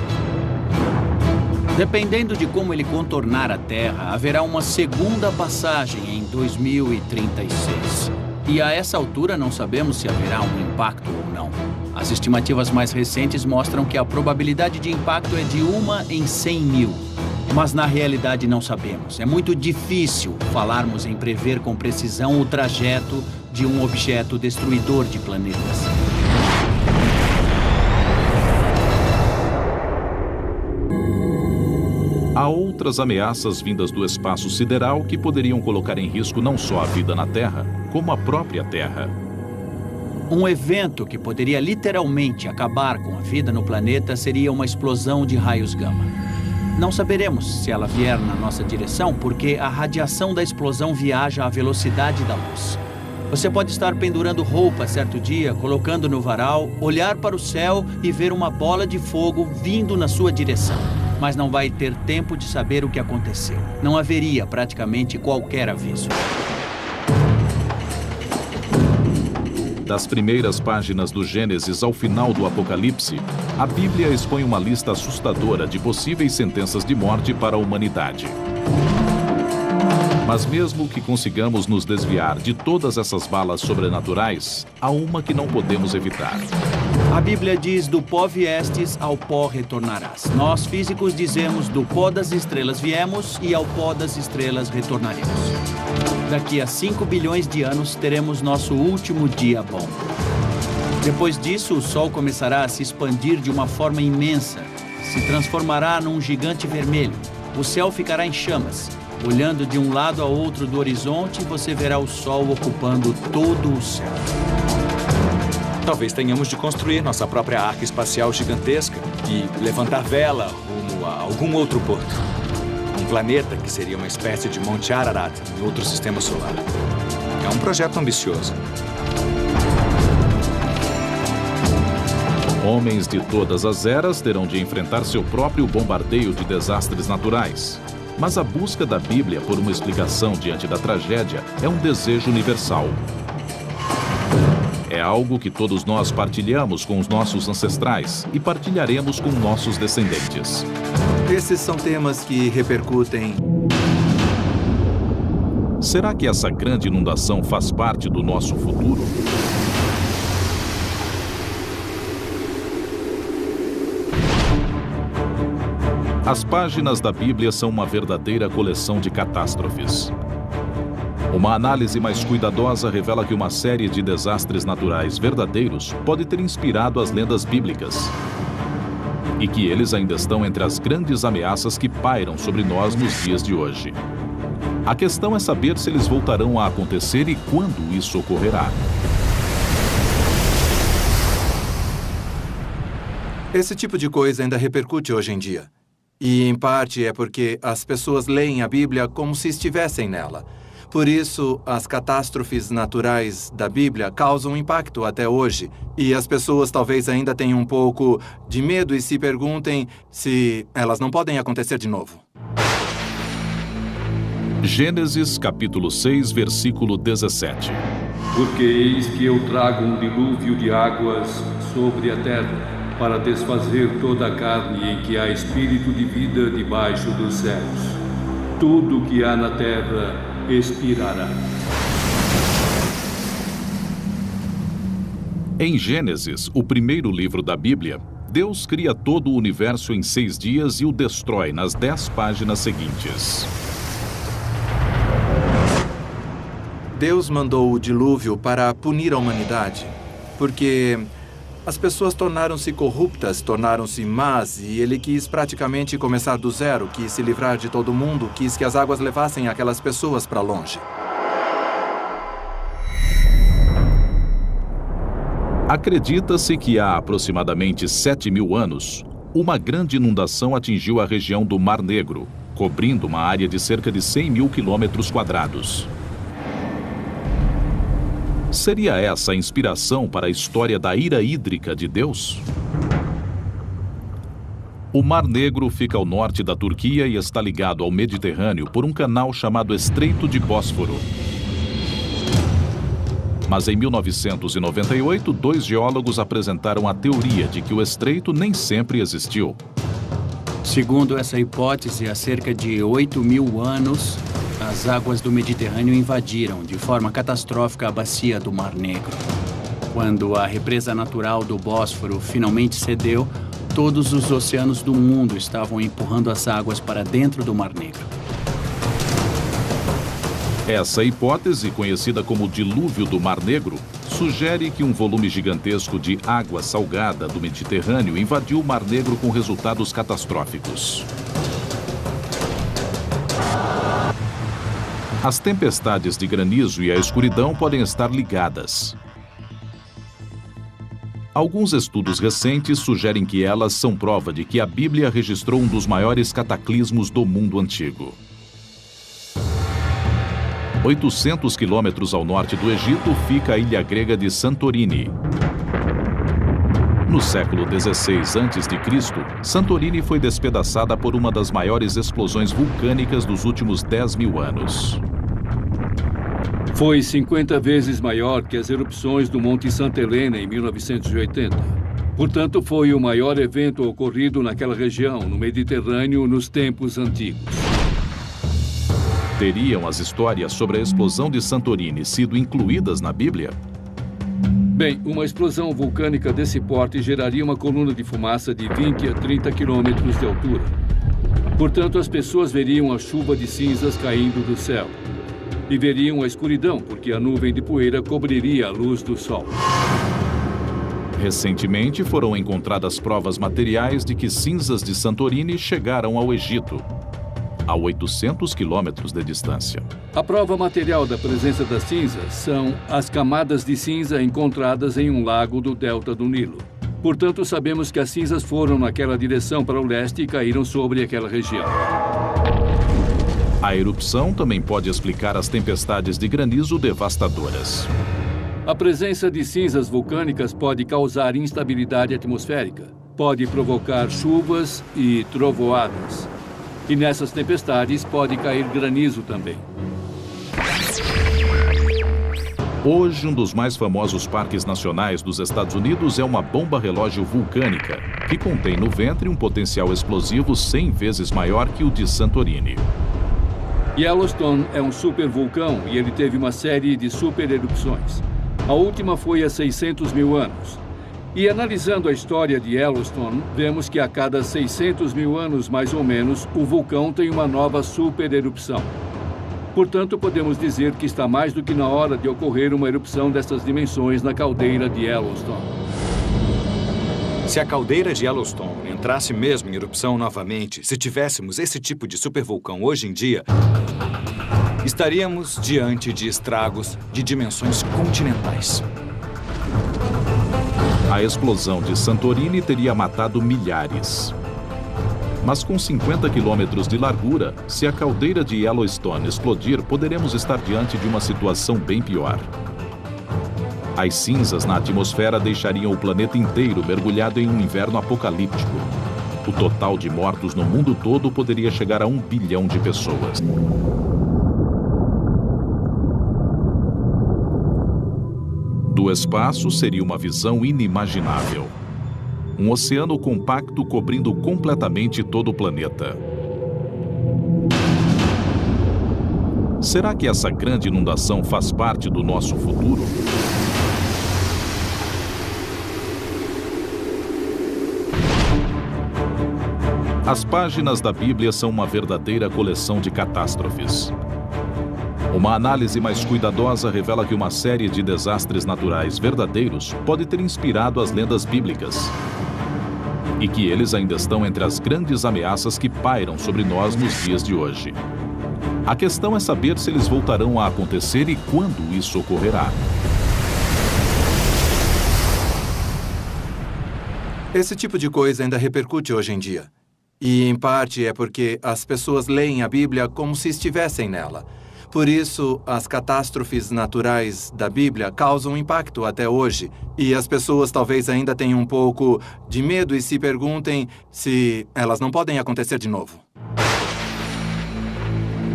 Dependendo de como ele contornar a Terra, haverá uma segunda passagem em 2036. E a essa altura não sabemos se haverá um impacto ou não. As estimativas mais recentes mostram que a probabilidade de impacto é de 1 em 100 mil. Mas na realidade não sabemos. É muito difícil falarmos em prever com precisão o trajeto de um objeto destruidor de planetas. Há outras ameaças vindas do espaço sideral que poderiam colocar em risco não só a vida na Terra, como a própria Terra. Um evento que poderia literalmente acabar com a vida no planeta seria uma explosão de raios gama. Não saberemos se ela vier na nossa direção porque a radiação da explosão viaja à velocidade da luz. Você pode estar pendurando roupa certo dia, colocando no varal, olhar para o céu e ver uma bola de fogo vindo na sua direção. Mas não vai ter tempo de saber o que aconteceu. Não haveria praticamente qualquer aviso. Das primeiras páginas do Gênesis ao final do Apocalipse, a Bíblia expõe uma lista assustadora de possíveis sentenças de morte para a humanidade. Mas mesmo que consigamos nos desviar de todas essas balas sobrenaturais, há uma que não podemos evitar. A Bíblia diz: do pó viestes, ao pó retornarás. Nós, físicos, dizemos: do pó das estrelas viemos e ao pó das estrelas retornaremos. Daqui a 5 bilhões de anos, teremos nosso último dia bom. Depois disso, o Sol começará a se expandir de uma forma imensa. Se transformará num gigante vermelho. O céu ficará em chamas. Olhando de um lado a outro do horizonte, você verá o Sol ocupando todo o céu. Talvez tenhamos de construir nossa própria arca espacial gigantesca e levantar vela rumo a algum outro porto. Um planeta que seria uma espécie de Monte Ararat em outro sistema solar. É um projeto ambicioso. Homens de todas as eras terão de enfrentar seu próprio bombardeio de desastres naturais. Mas a busca da Bíblia por uma explicação diante da tragédia é um desejo universal. É algo que todos nós partilhamos com os nossos ancestrais e partilharemos com nossos descendentes. Esses são temas que repercutem. Será que essa grande inundação faz parte do nosso futuro? As páginas da Bíblia são uma verdadeira coleção de catástrofes. Uma análise mais cuidadosa revela que uma série de desastres naturais verdadeiros pode ter inspirado as lendas bíblicas. E que eles ainda estão entre as grandes ameaças que pairam sobre nós nos dias de hoje. A questão é saber se eles voltarão a acontecer e quando isso ocorrerá. Esse tipo de coisa ainda repercute hoje em dia. E, em parte, é porque as pessoas leem a Bíblia como se estivessem nela. Por isso, as catástrofes naturais da Bíblia causam impacto até hoje. E as pessoas talvez ainda tenham um pouco de medo e se perguntem se elas não podem acontecer de novo. Gênesis, capítulo 6, versículo 17. Porque eis que eu trago um dilúvio de águas sobre a terra, para desfazer toda a carne em que há espírito de vida debaixo dos céus. Tudo que há na terra expirará. Em Gênesis, o primeiro livro da Bíblia, Deus cria todo o universo em 6 dias e o destrói nas 10 páginas seguintes. Deus mandou o dilúvio para punir a humanidade, porque as pessoas tornaram-se corruptas, tornaram-se más, e ele quis praticamente começar do zero, quis se livrar de todo mundo, quis que as águas levassem aquelas pessoas para longe. Acredita-se que há aproximadamente 7.000 anos, uma grande inundação atingiu a região do Mar Negro, cobrindo uma área de cerca de 100 mil quilômetros quadrados. Seria essa a inspiração para a história da ira hídrica de Deus? O Mar Negro fica ao norte da Turquia e está ligado ao Mediterrâneo por um canal chamado Estreito de Bósforo. Mas em 1998, 2 geólogos apresentaram a teoria de que o estreito nem sempre existiu. Segundo essa hipótese, há cerca de 8.000 anos, as águas do Mediterrâneo invadiram de forma catastrófica a bacia do Mar Negro. Quando a represa natural do Bósforo finalmente cedeu, todos os oceanos do mundo estavam empurrando as águas para dentro do Mar Negro. Essa hipótese, conhecida como dilúvio do Mar Negro, sugere que um volume gigantesco de água salgada do Mediterrâneo invadiu o Mar Negro com resultados catastróficos. As tempestades de granizo e a escuridão podem estar ligadas. Alguns estudos recentes sugerem que elas são prova de que a Bíblia registrou um dos maiores cataclismos do mundo antigo. 800 quilômetros ao norte do Egito fica a ilha grega de Santorini. No século XVI a.C., Santorini foi despedaçada por uma das maiores explosões vulcânicas dos últimos 10.000 anos. Foi 50 vezes maior que as erupções do Monte Santa Helena em 1980. Portanto, foi o maior evento ocorrido naquela região, no Mediterrâneo, nos tempos antigos. Teriam as histórias sobre a explosão de Santorini sido incluídas na Bíblia? Bem, uma explosão vulcânica desse porte geraria uma coluna de fumaça de 20 a 30 quilômetros de altura. Portanto, as pessoas veriam a chuva de cinzas caindo do céu. E veriam a escuridão, porque a nuvem de poeira cobriria a luz do sol. Recentemente foram encontradas provas materiais de que cinzas de Santorini chegaram ao Egito, a 800 quilômetros de distância. A prova material da presença das cinzas são as camadas de cinza encontradas em um lago do delta do Nilo. Portanto, sabemos que as cinzas foram naquela direção para o leste e caíram sobre aquela região. A erupção também pode explicar as tempestades de granizo devastadoras. A presença de cinzas vulcânicas pode causar instabilidade atmosférica, pode provocar chuvas e trovoadas. E nessas tempestades pode cair granizo também. Hoje, um dos mais famosos parques nacionais dos Estados Unidos é uma bomba relógio vulcânica, que contém no ventre um potencial explosivo 100 vezes maior que o de Santorini. Yellowstone é um supervulcão e ele teve uma série de supererupções. A última foi há 600.000 anos. E analisando a história de Yellowstone, vemos que a cada 600.000 anos, mais ou menos, o vulcão tem uma nova supererupção. Portanto, podemos dizer que está mais do que na hora de ocorrer uma erupção dessas dimensões na caldeira de Yellowstone. Se a caldeira de Yellowstone entrasse mesmo em erupção novamente, se tivéssemos esse tipo de supervulcão hoje em dia, estaríamos diante de estragos de dimensões continentais. A explosão de Santorini teria matado milhares. Mas com 50 quilômetros de largura, se a caldeira de Yellowstone explodir, poderemos estar diante de uma situação bem pior. As cinzas na atmosfera deixariam o planeta inteiro mergulhado em um inverno apocalíptico. O total de mortos no mundo todo poderia chegar a 1 bilhão de pessoas. Do espaço seria uma visão inimaginável. Um oceano compacto cobrindo completamente todo o planeta. Será que essa grande inundação faz parte do nosso futuro? As páginas da Bíblia são uma verdadeira coleção de catástrofes. Uma análise mais cuidadosa revela que uma série de desastres naturais verdadeiros pode ter inspirado as lendas bíblicas. E que eles ainda estão entre as grandes ameaças que pairam sobre nós nos dias de hoje. A questão é saber se eles voltarão a acontecer e quando isso ocorrerá. Esse tipo de coisa ainda repercute hoje em dia. E, em parte, é porque as pessoas leem a Bíblia como se estivessem nela. Por isso, as catástrofes naturais da Bíblia causam impacto até hoje. E as pessoas talvez ainda tenham um pouco de medo e se perguntem se elas não podem acontecer de novo.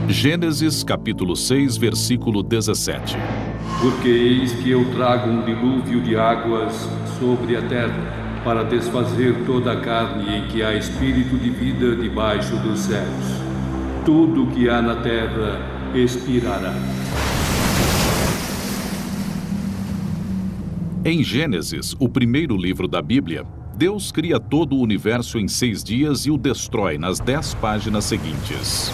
Gênesis, capítulo 6, versículo 17. Porque eis que eu trago um dilúvio de águas sobre a terra, para desfazer toda a carne em que há espírito de vida debaixo dos céus. Tudo que há na terra expirará. Em Gênesis, o primeiro livro da Bíblia, Deus cria todo o universo em 6 dias e o destrói nas 10 páginas seguintes.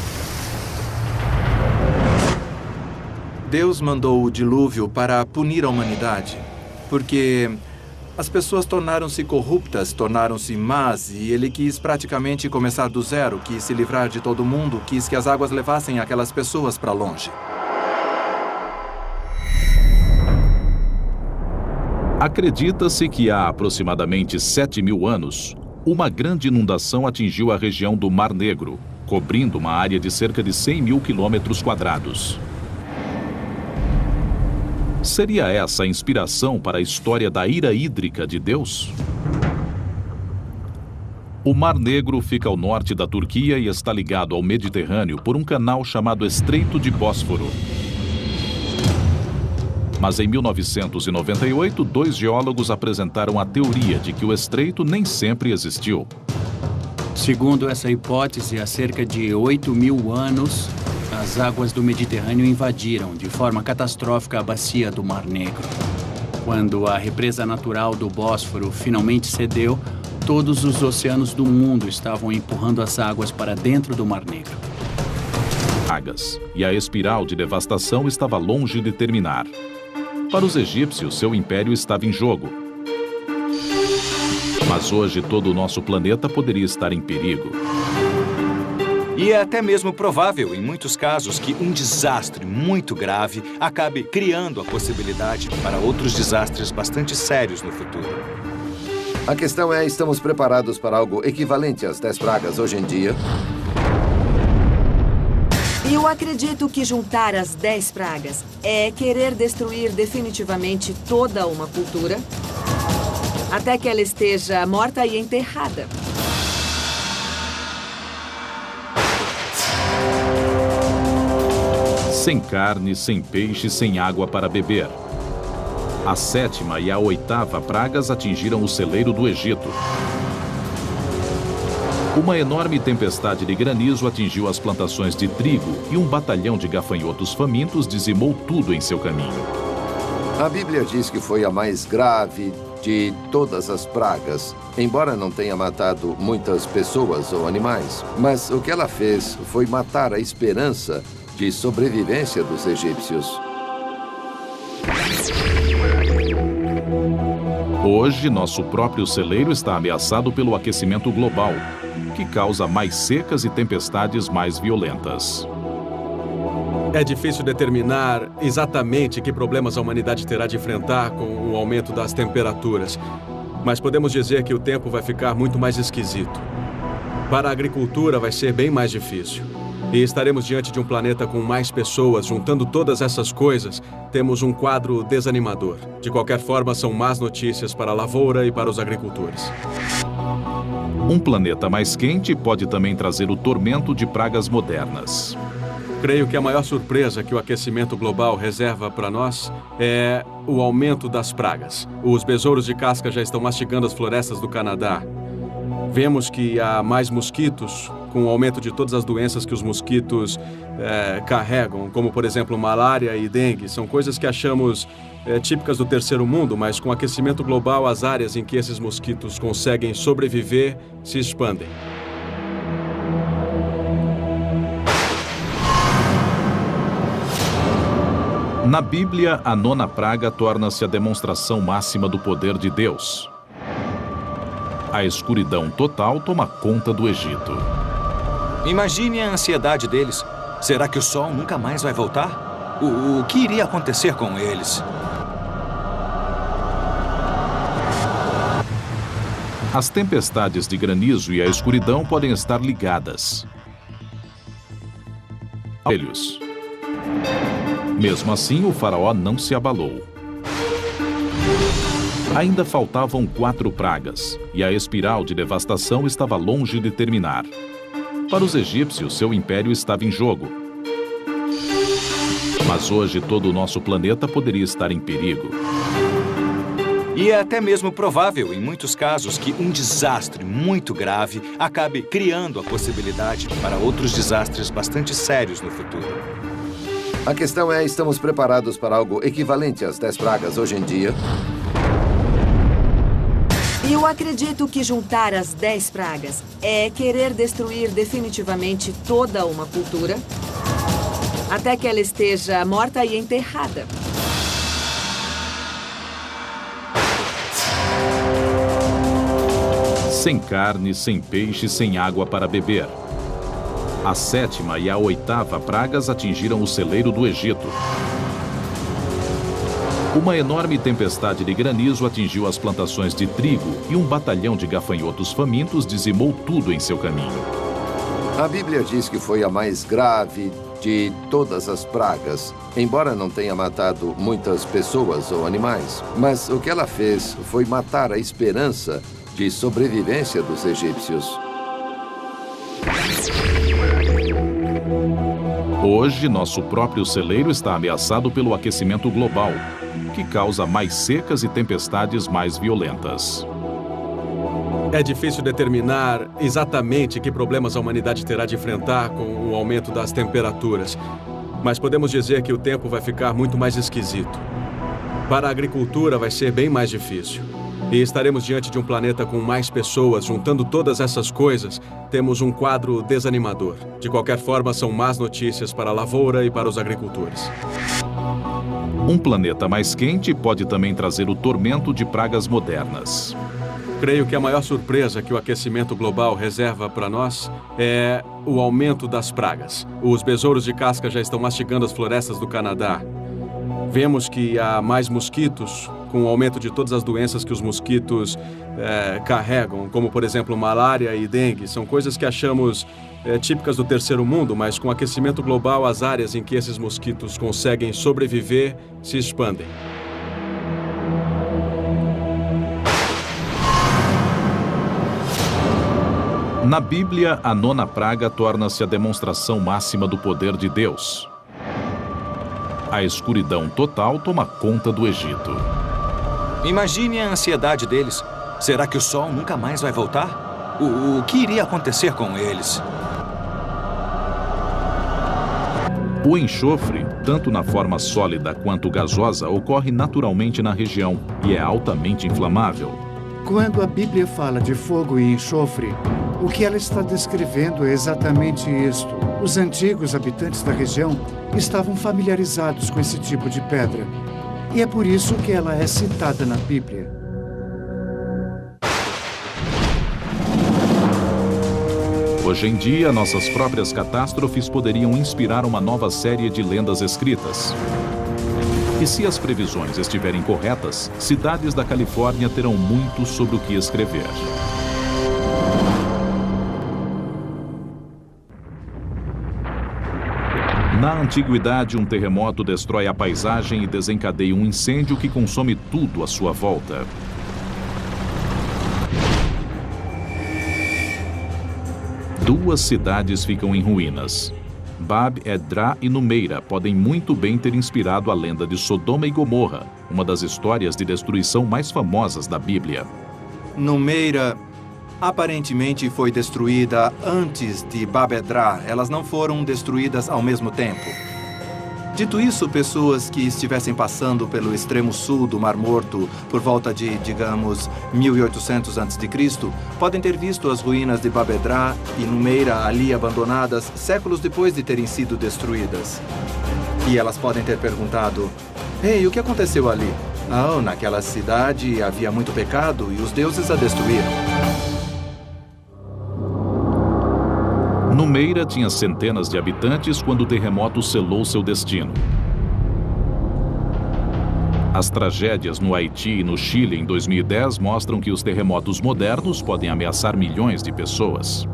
Deus mandou o dilúvio para punir a humanidade, porque as pessoas tornaram-se corruptas, tornaram-se más, e ele quis praticamente começar do zero, quis se livrar de todo mundo, quis que as águas levassem aquelas pessoas para longe. Acredita-se que há aproximadamente 7.000 anos, uma grande inundação atingiu a região do Mar Negro, cobrindo uma área de cerca de 100.000 quilômetros quadrados. Seria essa a inspiração para a história da ira hídrica de Deus? O Mar Negro fica ao norte da Turquia e está ligado ao Mediterrâneo por um canal chamado Estreito de Bósforo. Mas em 1998, 2 geólogos apresentaram a teoria de que o estreito nem sempre existiu. Segundo essa hipótese, há cerca de 8.000 anos, as águas do Mediterrâneo invadiram de forma catastrófica a bacia do Mar Negro. Quando a represa natural do Bósforo finalmente cedeu, todos os oceanos do mundo estavam empurrando as águas para dentro do Mar Negro. E a espiral de devastação estava longe de terminar. Para os egípcios, seu império estava em jogo. Mas hoje todo o nosso planeta poderia estar em perigo. E é até mesmo provável, em muitos casos, que um desastre muito grave acabe criando a possibilidade para outros desastres bastante sérios no futuro. A questão é, estamos preparados para algo equivalente às 10 pragas hoje em dia? Eu acredito que juntar as 10 pragas é querer destruir definitivamente toda uma cultura até que ela esteja morta e enterrada. Sem carne, sem peixe, sem água para beber. A 7ª e a 8ª pragas atingiram o celeiro do Egito. Uma enorme tempestade de granizo atingiu as plantações de trigo e um batalhão de gafanhotos famintos dizimou tudo em seu caminho. A Bíblia diz que foi a mais grave de todas as pragas, embora não tenha matado muitas pessoas ou animais. Mas o que ela fez foi matar a esperança de sobrevivência dos egípcios. Hoje, nosso próprio celeiro está ameaçado pelo aquecimento global, que causa mais secas e tempestades mais violentas. É difícil determinar exatamente que problemas a humanidade terá de enfrentar com o aumento das temperaturas, mas podemos dizer que o tempo vai ficar muito mais esquisito. Para a agricultura vai ser bem mais difícil. E estaremos diante de um planeta com mais pessoas. Juntando todas essas coisas, temos um quadro desanimador. De qualquer forma, são más notícias para a lavoura e para os agricultores. Um planeta mais quente pode também trazer o tormento de pragas modernas. Creio que a maior surpresa que o aquecimento global reserva para nós é o aumento das pragas. Os besouros de casca já estão mastigando as florestas do Canadá. Vemos que há mais mosquitos, com o aumento de todas as doenças que os mosquitos carregam, como, por exemplo, malária e dengue. São coisas que achamos típicas do terceiro mundo, mas com o aquecimento global, as áreas em que esses mosquitos conseguem sobreviver se expandem. Na Bíblia, a 9ª praga torna-se a demonstração máxima do poder de Deus. A escuridão total toma conta do Egito. Imagine a ansiedade deles. Será que o sol nunca mais vai voltar? O que iria acontecer com eles? As tempestades de granizo e a escuridão podem estar ligadas. Eles. Mesmo assim, o faraó não se abalou. Ainda faltavam 4 pragas, e a espiral de devastação estava longe de terminar. Para os egípcios, seu império estava em jogo. Mas hoje todo o nosso planeta poderia estar em perigo. E é até mesmo provável, em muitos casos, que um desastre muito grave acabe criando a possibilidade para outros desastres bastante sérios no futuro. A questão é, estamos preparados para algo equivalente às 10 pragas hoje em dia? Eu acredito que juntar as 10 pragas é querer destruir definitivamente toda uma cultura até que ela esteja morta e enterrada. Sem carne, sem peixe, sem água para beber. A 7ª e a 8ª pragas atingiram o celeiro do Egito. Uma enorme tempestade de granizo atingiu as plantações de trigo e um batalhão de gafanhotos famintos dizimou tudo em seu caminho. A Bíblia diz que foi a mais grave de todas as pragas, embora não tenha matado muitas pessoas ou animais. Mas o que ela fez foi matar a esperança de sobrevivência dos egípcios. Hoje, nosso próprio celeiro está ameaçado pelo aquecimento global, que causa mais secas e tempestades mais violentas. É difícil determinar exatamente que problemas a humanidade terá de enfrentar com o aumento das temperaturas. Mas podemos dizer que o tempo vai ficar muito mais esquisito. Para a agricultura vai ser bem mais difícil. E estaremos diante de um planeta com mais pessoas. Juntando todas essas coisas, temos um quadro desanimador. De qualquer forma, são más notícias para a lavoura e para os agricultores. Um planeta mais quente pode também trazer o tormento de pragas modernas. Creio que a maior surpresa que o aquecimento global reserva para nós é o aumento das pragas. Os besouros de casca já estão mastigando as florestas do Canadá. Vemos que há mais mosquitos, com o aumento de todas as doenças que os mosquitos carregam, como, por exemplo, malária e dengue. São coisas que achamos típicas do terceiro mundo, mas com o aquecimento global, as áreas em que esses mosquitos conseguem sobreviver se expandem. Na Bíblia, a 9ª praga torna-se a demonstração máxima do poder de Deus. A escuridão total toma conta do Egito. Imagine a ansiedade deles. Será que o sol nunca mais vai voltar? O que iria acontecer com eles? O enxofre, tanto na forma sólida quanto gasosa, ocorre naturalmente na região e é altamente inflamável. Quando a Bíblia fala de fogo e enxofre, o que ela está descrevendo é exatamente isto. Os antigos habitantes da região estavam familiarizados com esse tipo de pedra. E é por isso que ela é citada na Bíblia. Hoje em dia, nossas próprias catástrofes poderiam inspirar uma nova série de lendas escritas. E se as previsões estiverem corretas, cidades da Califórnia terão muito sobre o que escrever. Na antiguidade, um terremoto destrói a paisagem e desencadeia um incêndio que consome tudo à sua volta. Duas cidades ficam em ruínas. Bab Edrá e Numeira podem muito bem ter inspirado a lenda de Sodoma e Gomorra, uma das histórias de destruição mais famosas da Bíblia. Numeira aparentemente foi destruída antes de Bab Edrá. Elas não foram destruídas ao mesmo tempo. Dito isso, pessoas que estivessem passando pelo extremo sul do Mar Morto por volta de, digamos, 1800 a.C., podem ter visto as ruínas de Bab Edrá e Numeira ali abandonadas séculos depois de terem sido destruídas. E elas podem ter perguntado: "Ei, o que aconteceu ali?" "Ah, naquela cidade havia muito pecado e os deuses a destruíram." Numeira tinha centenas de habitantes quando o terremoto selou seu destino. As tragédias no Haiti e no Chile em 2010 mostram que os terremotos modernos podem ameaçar milhões de pessoas.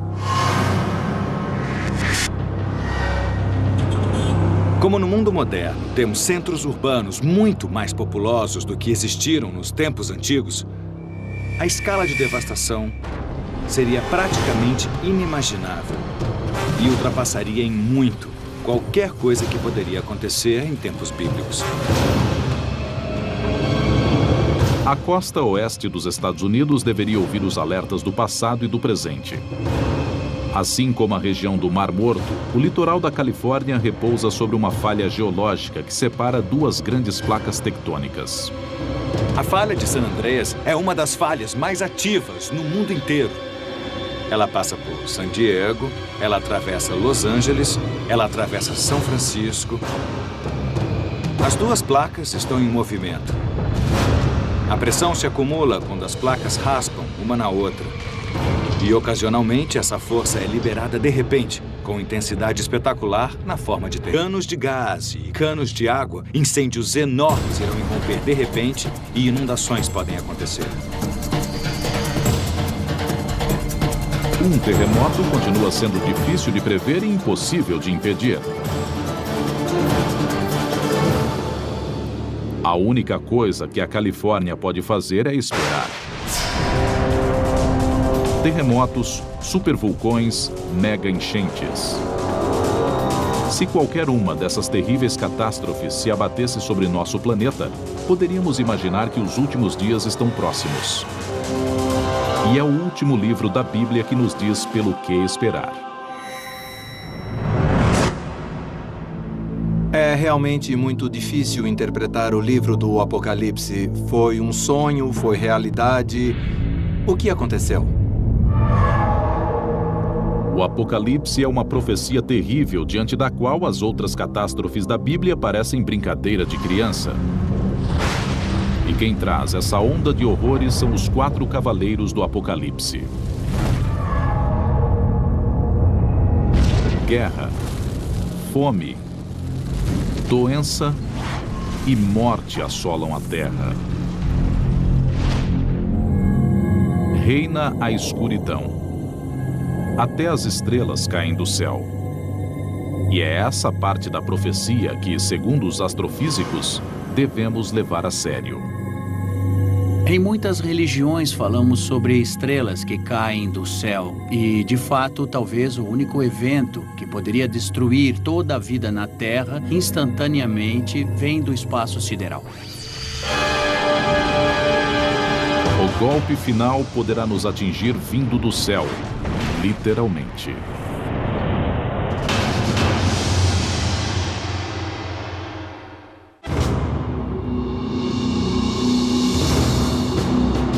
Como no mundo moderno temos centros urbanos muito mais populosos do que existiram nos tempos antigos, a escala de devastação seria praticamente inimaginável e ultrapassaria em muito qualquer coisa que poderia acontecer em tempos bíblicos. A costa oeste dos Estados Unidos deveria ouvir os alertas do passado e do presente. Assim como a região do Mar Morto, o litoral da Califórnia repousa sobre uma falha geológica que separa duas grandes placas tectônicas. A falha de San Andreas é uma das falhas mais ativas no mundo inteiro. Ela passa por San Diego, ela atravessa Los Angeles, ela atravessa São Francisco. As duas placas estão em movimento. A pressão se acumula quando as placas raspam uma na outra. E, ocasionalmente, essa força é liberada de repente, com intensidade espetacular na forma de canos de gás e canos de água. Incêndios enormes irão irromper de repente e inundações podem acontecer. Um terremoto continua sendo difícil de prever e impossível de impedir. A única coisa que a Califórnia pode fazer é esperar. Terremotos, supervulcões, mega enchentes. Se qualquer uma dessas terríveis catástrofes se abatesse sobre nosso planeta, poderíamos imaginar que os últimos dias estão próximos. E é o último livro da Bíblia que nos diz pelo que esperar. É realmente muito difícil interpretar o livro do Apocalipse. Foi um sonho? Foi realidade? O que aconteceu? O Apocalipse é uma profecia terrível diante da qual as outras catástrofes da Bíblia parecem brincadeira de criança. E quem traz essa onda de horrores são os 4 cavaleiros do Apocalipse. Guerra, fome, doença e morte assolam a terra. Reina a escuridão. Até as estrelas caem do céu. E é essa parte da profecia que, segundo os astrofísicos, devemos levar a sério. Em muitas religiões falamos sobre estrelas que caem do céu e, de fato, talvez o único evento que poderia destruir toda a vida na Terra instantaneamente vem do espaço sideral. O golpe final poderá nos atingir vindo do céu, literalmente.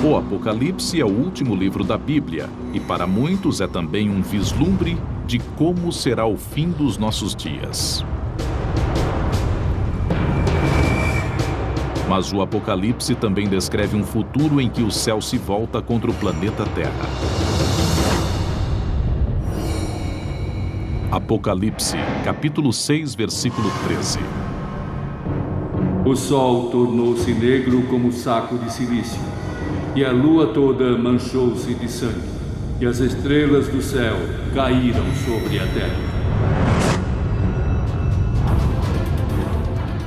O Apocalipse é o último livro da Bíblia e para muitos é também um vislumbre de como será o fim dos nossos dias. Mas o Apocalipse também descreve um futuro em que o céu se volta contra o planeta Terra. Apocalipse, capítulo 6, versículo 13. O sol tornou-se negro como saco de silício, e a lua toda manchou-se de sangue, e as estrelas do céu caíram sobre a terra.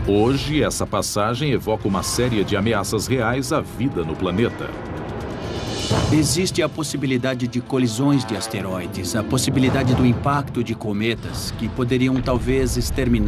Hoje, essa passagem evoca uma série de ameaças reais à vida no planeta. Existe a possibilidade de colisões de asteroides, a possibilidade do impacto de cometas, que poderiam talvez exterminar